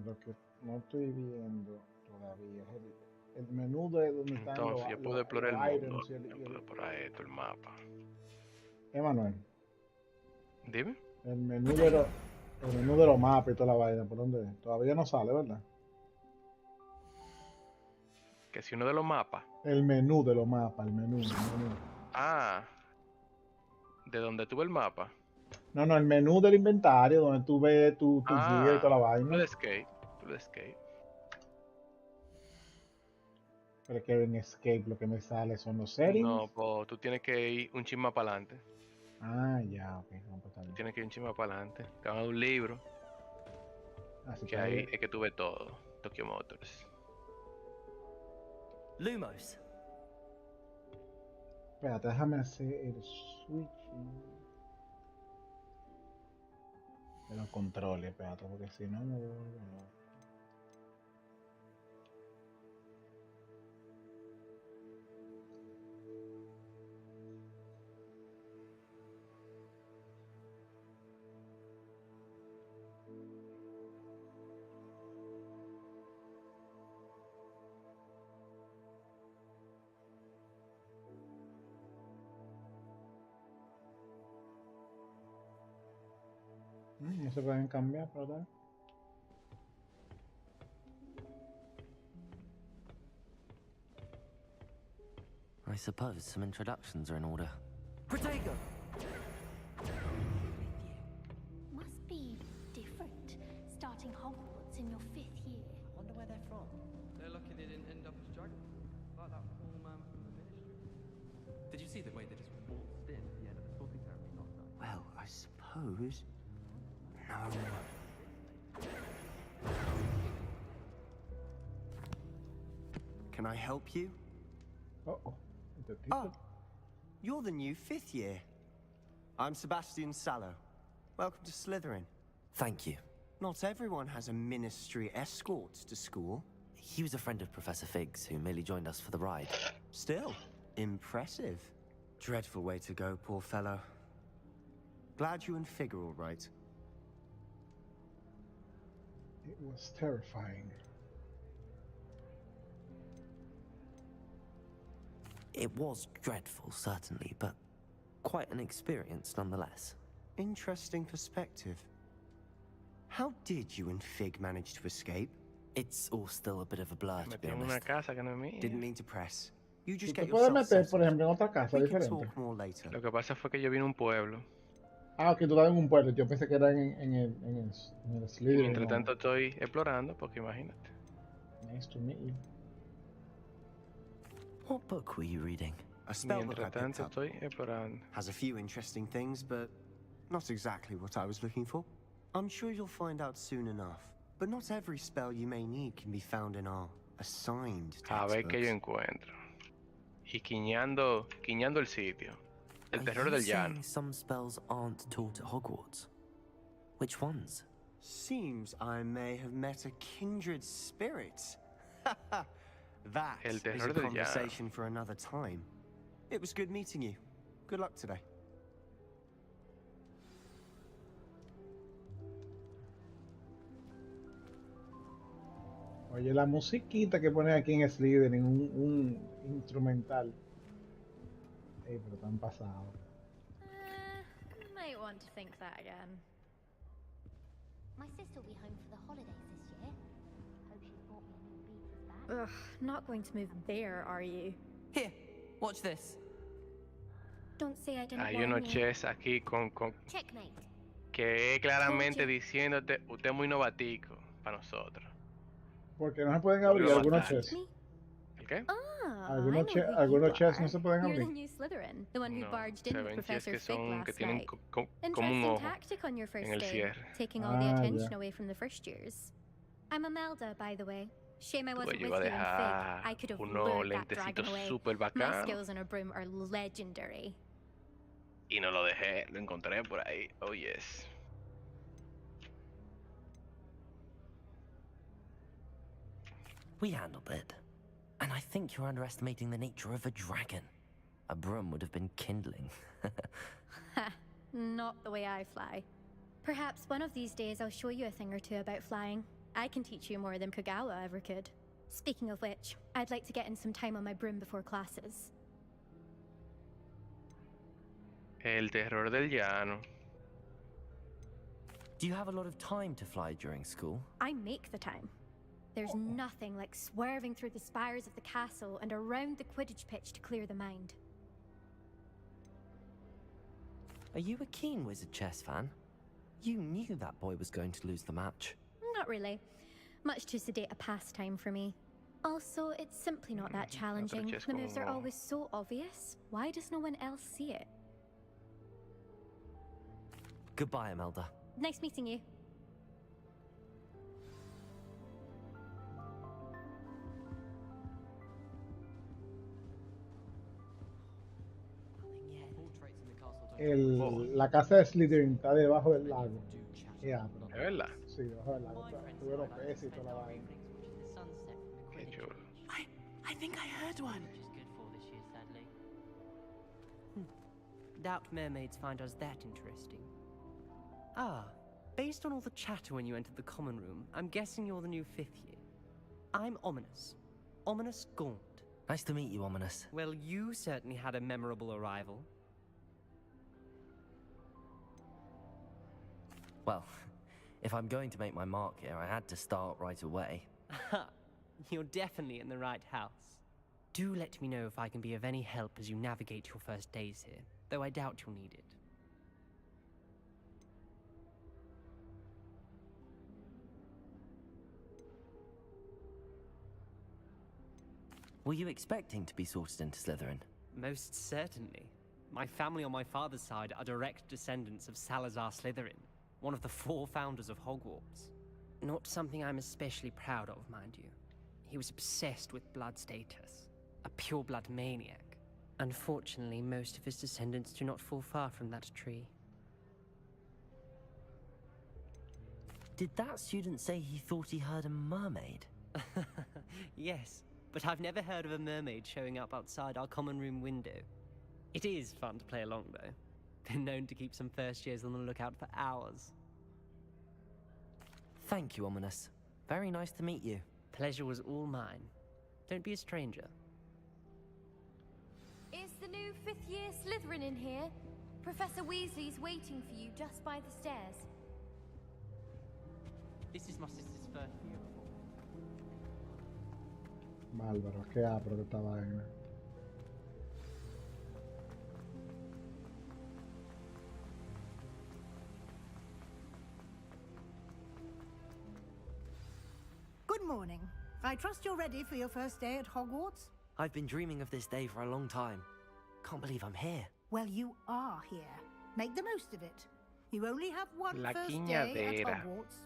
Lo que no estoy viendo todavía es el menú de donde están Entonces, yo puedo explorar el los mundo. items Yo puedo explorar esto, el mapa. Emanuel, Dime. el menú de los mapas y toda la vaina, ¿por dónde es? Todavía no sale, ¿verdad? Que si uno de los mapas. El menú de los mapas, el menú. Ah. ¿De dónde tuve el mapa? No, no, el menú del inventario, donde tú ves tu gear y toda la vaina. Pull escape. Pero es que en Escape lo que me sale son los settings. No, pues tú tienes que ir un chisme para adelante. Ah, ya, ok. No, pues, está bien. Tienes que ir un chisme para adelante. Te van a dar un libro. Así Que ahí es que tú ves todo. Tokyo Motors. Lumos. Espérate, déjame hacer el switching de los controles, espérate, porque si no me vuelvo loco. No se pueden cambiar, ¿verdad? I suppose some introductions are in order. Protego! Must be different, starting Hogwarts in your 5th year. I wonder where they're from. They're lucky they didn't end up as dragons, like that poor man from the ministry. Did you see the way they just waltzed in at the end of the sorting ceremony last night? Well, I suppose... No. Can I help you? Uh-oh. Oh, you're the new 5th year. I'm Sebastian Sallow. Welcome to Slytherin. Thank you. Not everyone has a ministry escort to school. He was a friend of Professor Fig's who merely joined us for the ride. Still, impressive. Dreadful way to go, poor fellow. Glad you and Fig are all right. It was terrifying. It was dreadful, certainly, but quite an experience nonetheless. Interesting perspective. How did you and Fig manage to escape? It's all still a bit of a blur, to be Metí en una honest. casa que no es mía. Didn't mean to press. You Tú just te get puedes yourself meter, por settled. ejemplo, en otra casa We can diferente. talk more later. Lo que pasa fue que yo vine a un pueblo. Ah, ok, tú estás en un pueblo. Yo pensé que era en el Y Slytherin. mientras tanto estoy explorando, porque imagínate. Nice to meet you. What book were you reading? A spell book I Mientras picked tanto up. estoy explorando. Has a few interesting things, but not exactly what I was looking for. I'm sure you'll find out soon enough. But not every spell you may need can be found in our assigned A ver qué yo textbooks. encuentro. Y quiñando el sitio. El Are terror you del llano. saying some spells aren't taught at Hogwarts? Which ones? Seems I may have met a kindred spirit. That El is terror a del conversation for another time. It was good meeting you. Good luck today. Oye, la musiquita que ponen aquí en Slytherin, un instrumental. Ey, pero tan pasado. Might want to think that again. My sister will be home for the holidays this year. Hope she's bought me a new beater's bag. Ugh, not going to move there, are you? Here, watch this. Don't say I didn't Hay warn unos you. chess aquí con Checkmate. que claramente Told you. diciéndote, usted es muy novatico para nosotros. Porque no se pueden Lo abrir veo algunos bastante. chess. ¿El qué? Ah, Algunos, I know who algunos you chess are. no se pueden You're the abrir. new Slytherin, the one who No, barged se in with ven chess Professor que Fig son que last tienen night. como un Interesting ojo tactic on your first en el day, cierre. taking all the attention ya. away from the first years. I'm Imelda, by the way. Shame I Tú wasn't yo with iba a you in Fig. dejar I could have unos lured that dragon lentecitos away. súper My bacanos skills on a broom are legendary. y no lo dejé, lo encontré por ahí. Oh yes. We handled it. And I think you're underestimating the nature of a dragon. A broom would have been kindling. Ha, not the way I fly. Perhaps one of these days I'll show you a thing or two about flying. I can teach you more than Kagawa ever could. Speaking of which, I'd like to get in some time on my broom before classes. El terror del llano. Do you have a lot of time to fly during school? I make the time. There's nothing like swerving through the spires of the castle and around the Quidditch pitch to clear the mind. Are you a keen Wizard chess fan? You knew that boy was going to lose the match. Not really. Much too sedate a pastime for me. Also, it's simply not that challenging. chess The moves are como- always so obvious. Why does no one else see it? Goodbye, Imelda. Nice meeting you. Portraits in the castle don't La casa de Slytherin está debajo del lago. Ya, ¿Es verdad? sí, debajo del lago. Tuve los peces y toda la vaina. Qué chulo. I think I heard one. Which is good for this year, sadly. Doubt mermaids find us that interesting. Ah, based on all the chatter when you entered the common room, I'm guessing you're the new 5th year. I'm Ominous. Ominous Gaunt. Nice to meet you, Ominous. Well, you certainly had a memorable arrival. Well, if I'm going to make my mark here, I had to start right away. Ha! You're definitely in the right house. Do let me know if I can be of any help as you navigate your first days here, though I doubt you'll need it. Were you expecting to be sorted into Slytherin? Most certainly. My family on my father's side are direct descendants of Salazar Slytherin, one of the 4 founders of Hogwarts. Not something I'm especially proud of, mind you. He was obsessed with blood status, a pure-blood maniac. Unfortunately, most of his descendants do not fall far from that tree. Did that student say he thought he heard a mermaid? Yes, but I've never heard of a mermaid showing up outside our common room window. It is fun to play along, though. Been known to keep some first years on the lookout for hours. Thank you, Ominous. Very nice to meet you. Pleasure was all mine. Don't be a stranger. Is the new 5th year Slytherin in here? Professor Weasley's waiting for you just by the stairs. This is my sister's first year. Bárbaro, qué apro que esta vaina. Good morning. I trust you're ready for your first day at Hogwarts? I've been dreaming of this day for a long time. Can't believe I'm here. Well, you are here. Make the most of it. You only have one La first day quiñadera. at Hogwarts.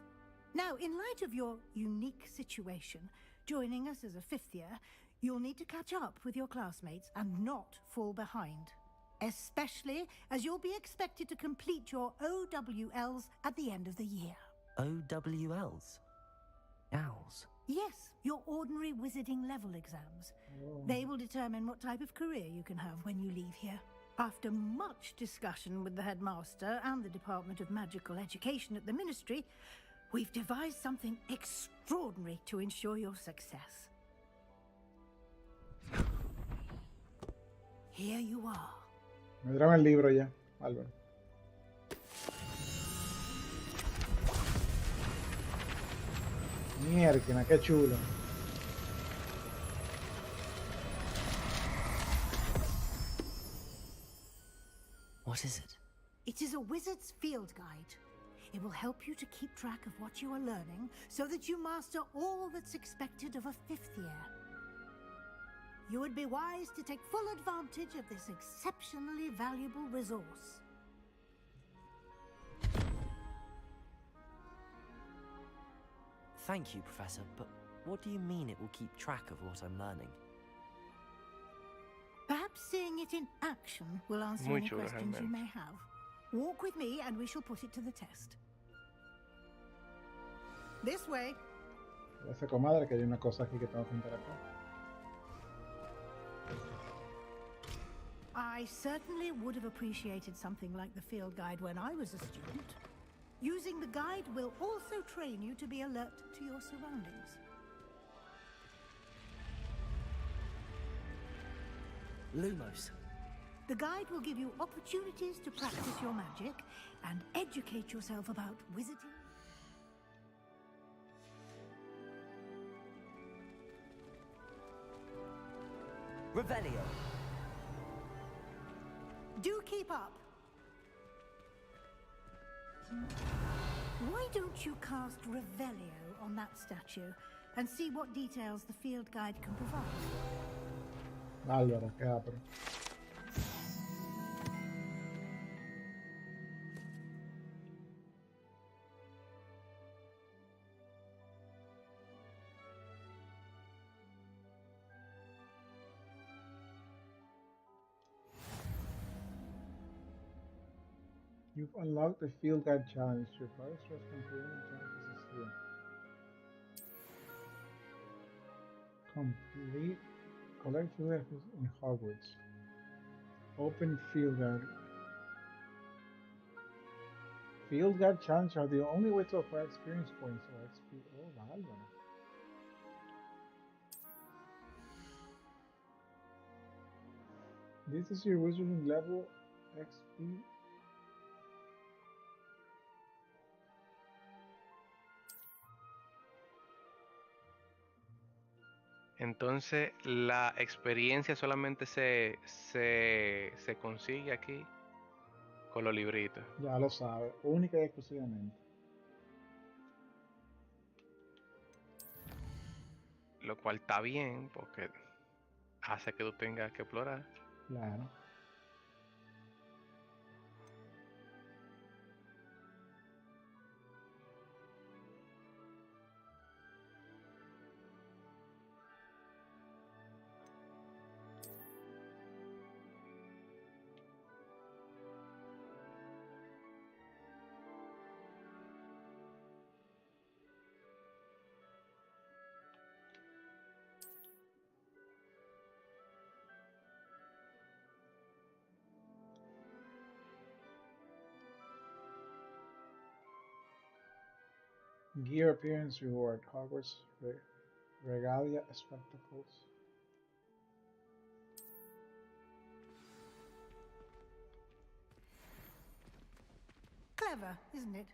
Now, in light of your unique situation, joining us as a 5th year, you'll need to catch up with your classmates and not fall behind. Especially as you'll be expected to complete your OWLs at the end of the year. OWLs? Owls? Yes, your ordinary wizarding level exams. They will determine what type of career you can have when you leave here. After much discussion with the headmaster and the Department of Magical Education at the Ministry, We've devised something extraordinary to ensure your success. Here you are. Me trae el libro ya, Álvaro. Mierda, qué chulo. What is it? It is a wizard's field guide. It will help you to keep track of what you are learning so that you master all that's expected of a 5th year. You would be wise to take full advantage of this exceptionally valuable resource. Thank you, Professor, but what do you mean it will keep track of what I'm learning? Perhaps seeing it in action will answer any questions you may have. Walk with me and we shall put it to the test. This way. Esa comadre que hay una cosa aquí que tengo que interactuar. I certainly would have appreciated something like the field guide when I was a student. Using the guide will also train you to be alert to your surroundings. Lumos. The guide will give you opportunities to practice your magic and educate yourself about wizarding. Revelio. Do keep up. Why don't you cast Revelio on that statue and see what details the field guide can provide? Álvaro, qué apro. You've unlocked the field guide challenge. Your first stress completing challenges is here. Complete collect field guides in Hogwarts. Open field guide. Field guide challenges are the only way to acquire experience points or XP. Oh, Álvaro. This is your wizarding level XP. Entonces, la experiencia solamente se consigue aquí con los libritos. Ya lo sabes, única y exclusivamente. Lo cual está bien porque hace que tú tengas que explorar. Claro. Gear appearance reward. Hogwarts regalia spectacles. Clever, isn't it?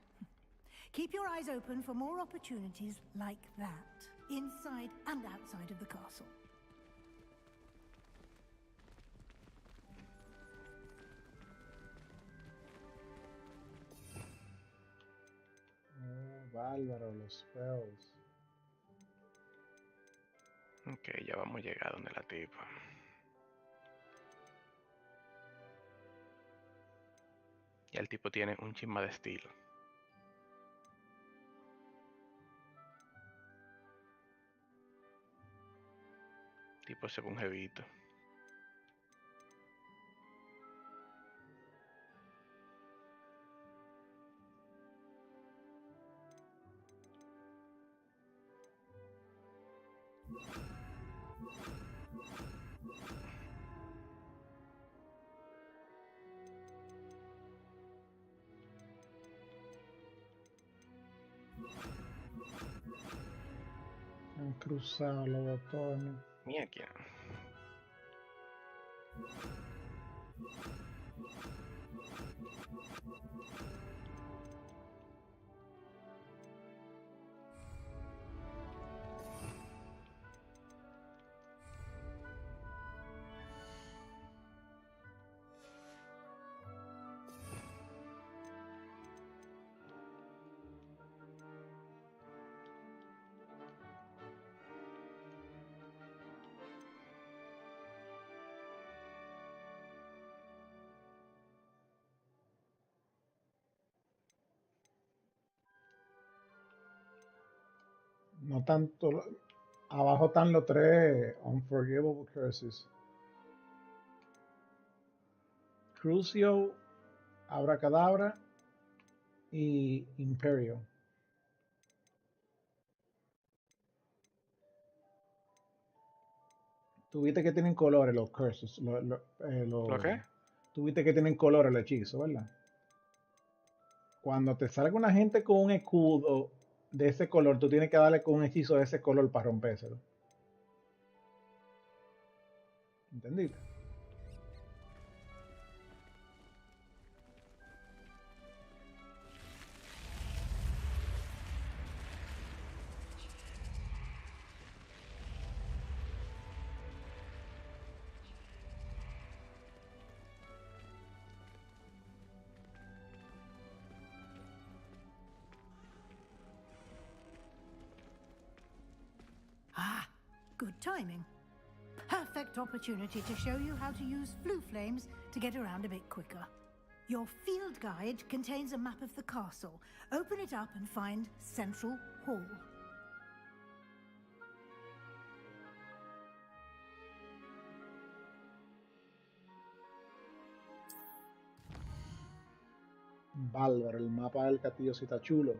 Keep your eyes open for more opportunities like that, inside and outside of the castle. Oh, bárbaro, los spells. Ok, ya vamos a llegar donde la tipa. Ya el tipo tiene un chisma de estilo. Tipo se ve un jevito. Han cruzado los botones. Mierda. No tanto. Abajo están los tres Unforgivable Curses. Crucio, Abracadabra y Imperio. Tuviste que tienen colores los curses. ¿Lo qué? Tuviste que tienen colores los hechizos, ¿verdad? Cuando te salga una gente con un escudo de ese color, tú tienes que darle con un hechizo de ese color para rompérselo. ¿Entendiste? Ah, good timing. Perfect opportunity to show you how to use flue flames to get around a bit quicker. Your field guide contains a map of the castle. Open it up and find Central Hall. Bárbaro, el mapa del castillo sí está chulo.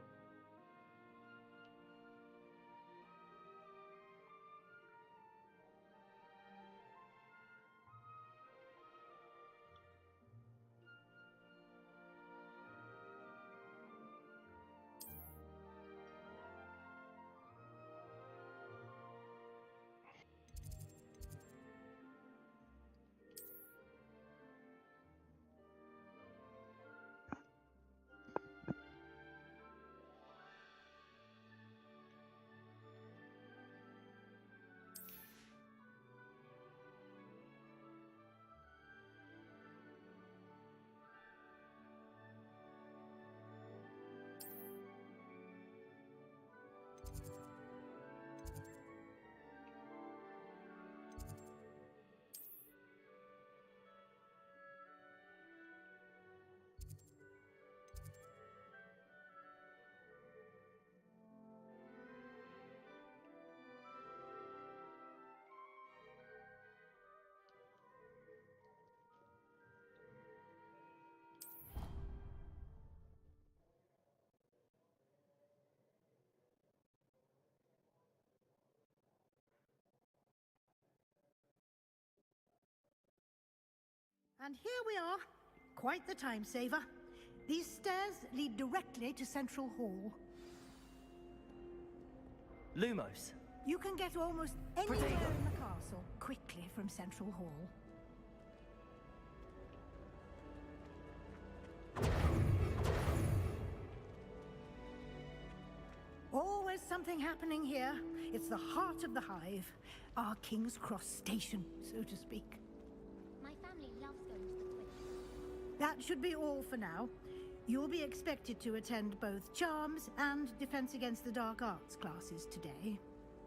And here we are. Quite the time saver. These stairs lead directly to Central Hall. Lumos. You can get almost anywhere in the castle quickly from Central Hall. Always something happening here. It's the heart of the hive. Our King's Cross station, so to speak. My family loves going to the Quidditch. That should be all for now. You'll be expected to attend both Charms and Defense Against the Dark Arts classes today.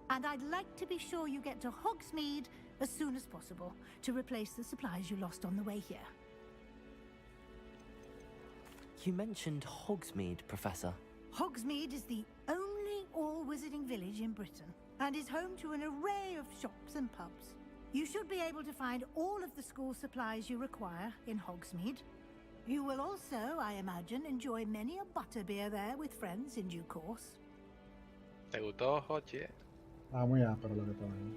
And I'd like to be sure you get to Hogsmeade as soon as possible to replace the supplies you lost on the way here. You mentioned Hogsmeade, Professor. Hogsmeade is the only all-wizarding village in Britain and is home to an array of shops and pubs. You should be able to find all of the school supplies you require in Hogsmeade. You will also, I imagine, enjoy many a butterbeer there with friends in due course. ¿Te gustó, Hochi? Ah, muy áspero lo que estaba ahí.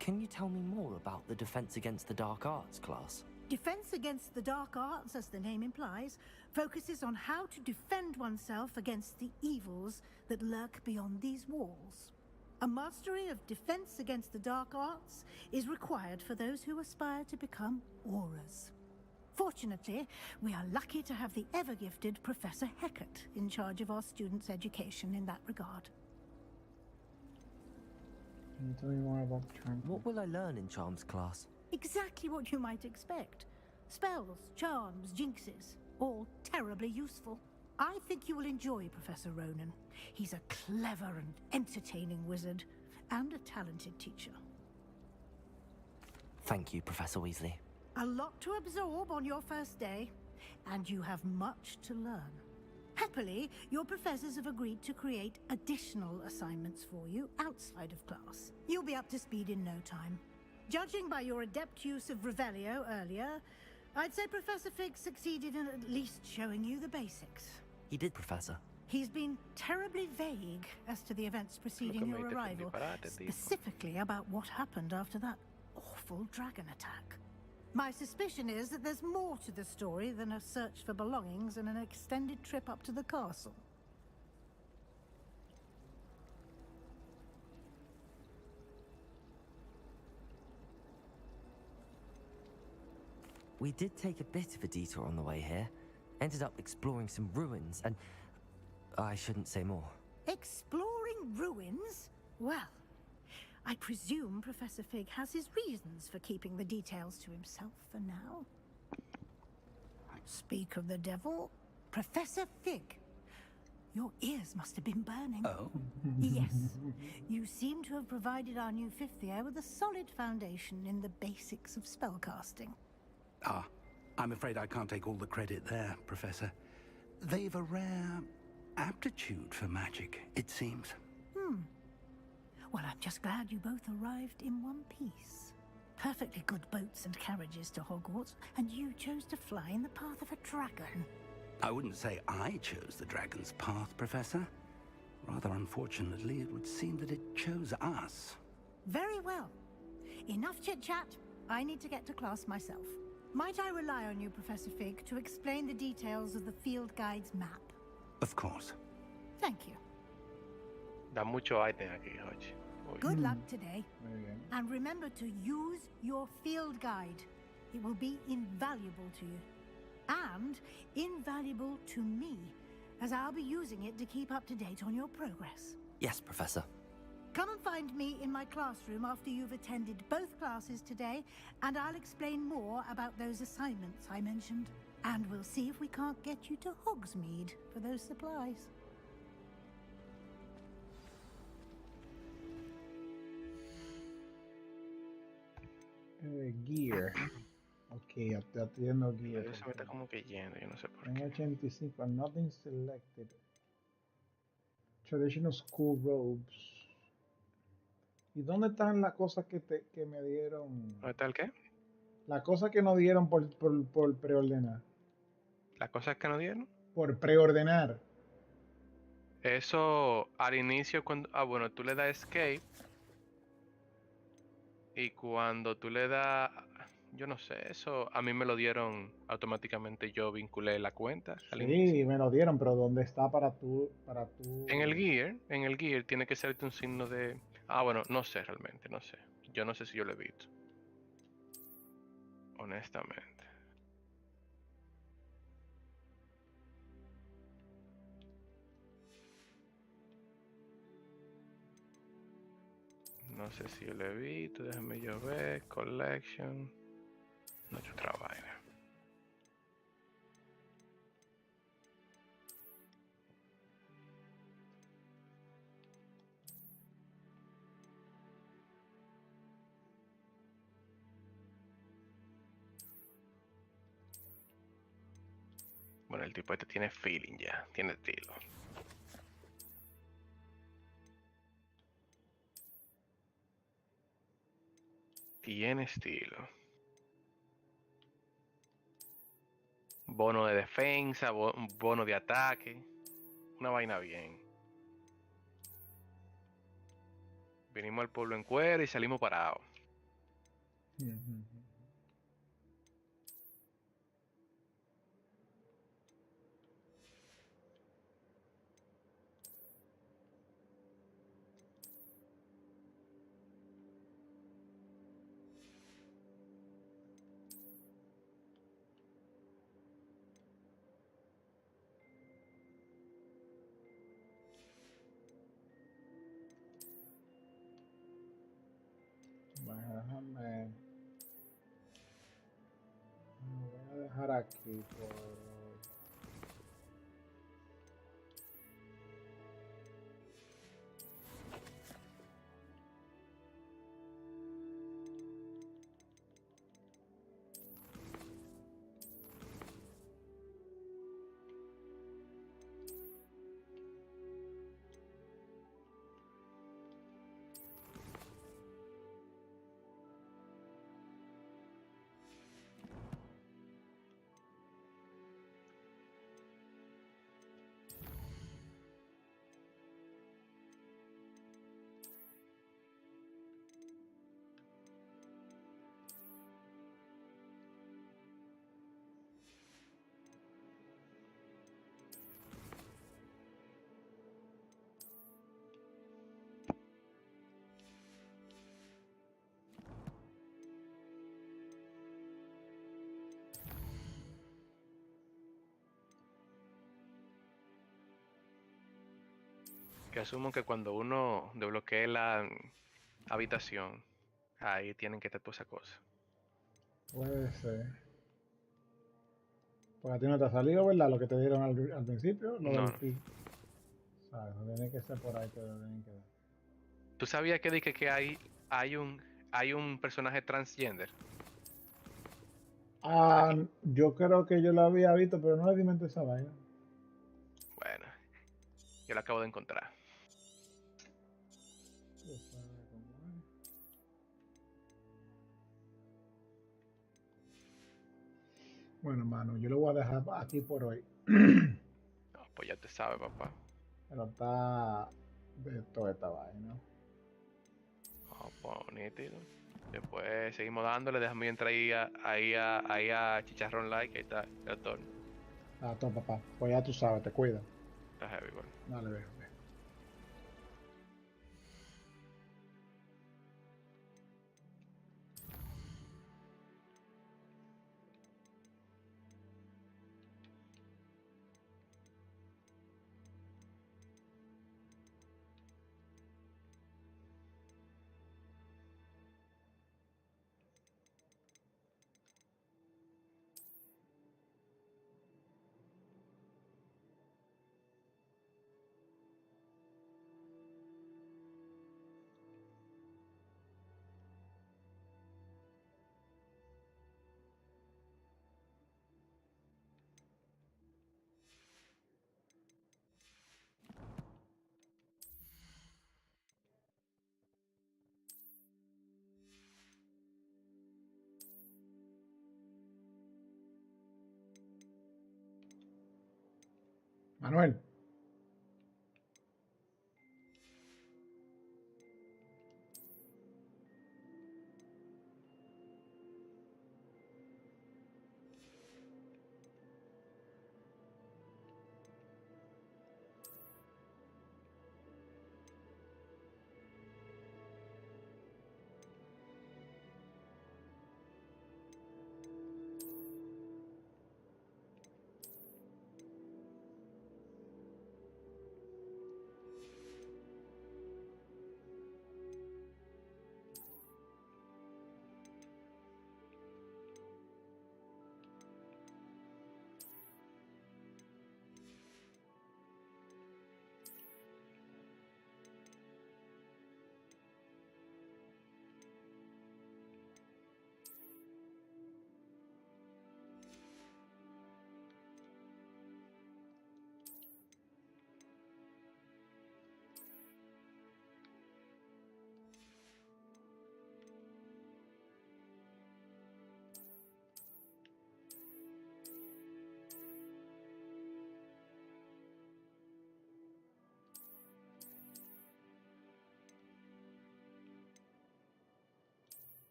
Can you tell me more about the Defense Against the Dark Arts class? Defense Against the Dark Arts, as the name implies, focuses on how to defend oneself against the evils that lurk beyond these walls. A mastery of Defense Against the Dark Arts is required for those who aspire to become Aurors. Fortunately, we are lucky to have the ever-gifted Professor Hecat in charge of our students' education in that regard. Can you tell me more about the charm? What will I learn in Charms class? Exactly what you might expect. Spells, charms, jinxes, all terribly useful. I think you will enjoy Professor Ronan. He's a clever and entertaining wizard, and a talented teacher. Thank you, Professor Weasley. A lot to absorb on your first day, and you have much to learn. Happily, your professors have agreed to create additional assignments for you outside of class. You'll be up to speed in no time. Judging by your adept use of Revelio earlier, I'd say Professor Fig succeeded in at least showing you the basics. He did, Professor. He's been terribly vague as to the events preceding your arrival, specifically about what happened after that awful dragon attack. My suspicion is that there's more to the story than a search for belongings and an extended trip up to the castle. We did take a bit of a detour on the way here. Ended up exploring some ruins, and I shouldn't say more. Exploring ruins? Well, I presume Professor Fig has his reasons for keeping the details to himself for now. Speak of the devil, Professor Fig. Your ears must have been burning. Oh? Yes. You seem to have provided our new fifth year with a solid foundation in the basics of spellcasting. Ah, I'm afraid I can't take all the credit there, Professor. They've a rare aptitude for magic, it seems. Well, I'm just glad you both arrived in one piece. Perfectly good boats and carriages to Hogwarts, and you chose to fly in the path of a dragon. I wouldn't say I chose the dragon's path, Professor. Rather unfortunately, it would seem that it chose us. Very well. Enough chit-chat. I need to get to class myself. Might I rely on you, Professor Fig, to explain the details of the field guide's map? Of course. Thank you. Da mucho ítem aquí, Hodge. Good luck today. Muy bien. And remember to use your field guide. It will be invaluable to you. And invaluable to me, as I'll be using it to keep up to date on your progress. Yes, Professor. Come and find me in my classroom after you've attended both classes today, and I'll explain more about those assignments I mentioned. And we'll see if we can't get you to Hogsmeade for those supplies. Gear. Ok, ya estoy viendo gear. Eso se me está como que yendo, yo no sé por En qué. 85, nothing selected. Traditional school robes. ¿Y dónde están las cosas que me dieron? ¿Dónde está el qué? Las cosas que nos dieron por preordenar. Las cosas que nos dieron. Por preordenar. Eso al inicio cuando... Ah, bueno, tú le das escape. Y cuando tú le das... Yo no sé, eso a mí me lo dieron automáticamente. Yo vinculé la cuenta al inicio. Sí, me lo dieron, pero ¿dónde está para tú? En el gear tiene que ser un signo de... Ah, bueno, no sé realmente, no sé. Yo no sé si yo lo he visto. Honestamente. No sé si yo lo he visto, déjame yo ver. Collection. No he hecho otra vaina. Bueno, el tipo este tiene feeling ya, tiene estilo. Tiene estilo. Bono de defensa, bono de ataque. Una vaina bien. Vinimos al pueblo en cuero y salimos parados. déjame. Me voy a dejar aquí por hoy. Que asumo que cuando uno desbloquee la habitación, ahí tienen que estar todas esas cosas. Puede ser. Porque a ti no te ha salido, ¿verdad? Lo que te dieron al principio, lo No, del no. pi. ¿Sabes? No tiene que ser por ahí que lo tienen que dar. ¿Tú sabías que dije que hay un personaje transgender? Ah, Aquí. yo creo que yo lo había visto, pero no le di mente a esa vaina. Bueno, yo lo acabo de encontrar. Tú sabes cómo es. Bueno, mano, yo lo voy a dejar aquí por hoy. No, pues ya te sabes, papá. Pero está de toda esta vaina. No, pues nítido. Después seguimos dándole, déjame entrar ahí a Chicharrón Like, ahí está el doctor. Ah, todo, papá. Pues ya tú sabes, te cuida. Está heavy, bueno. Dale, ve. Manuel.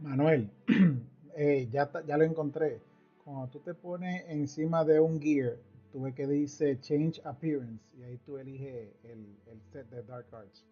Manuel, ya lo encontré. Cuando tú te pones encima de un gear, tú ves que dice Change Appearance y ahí tú eliges el set de Dark Arts.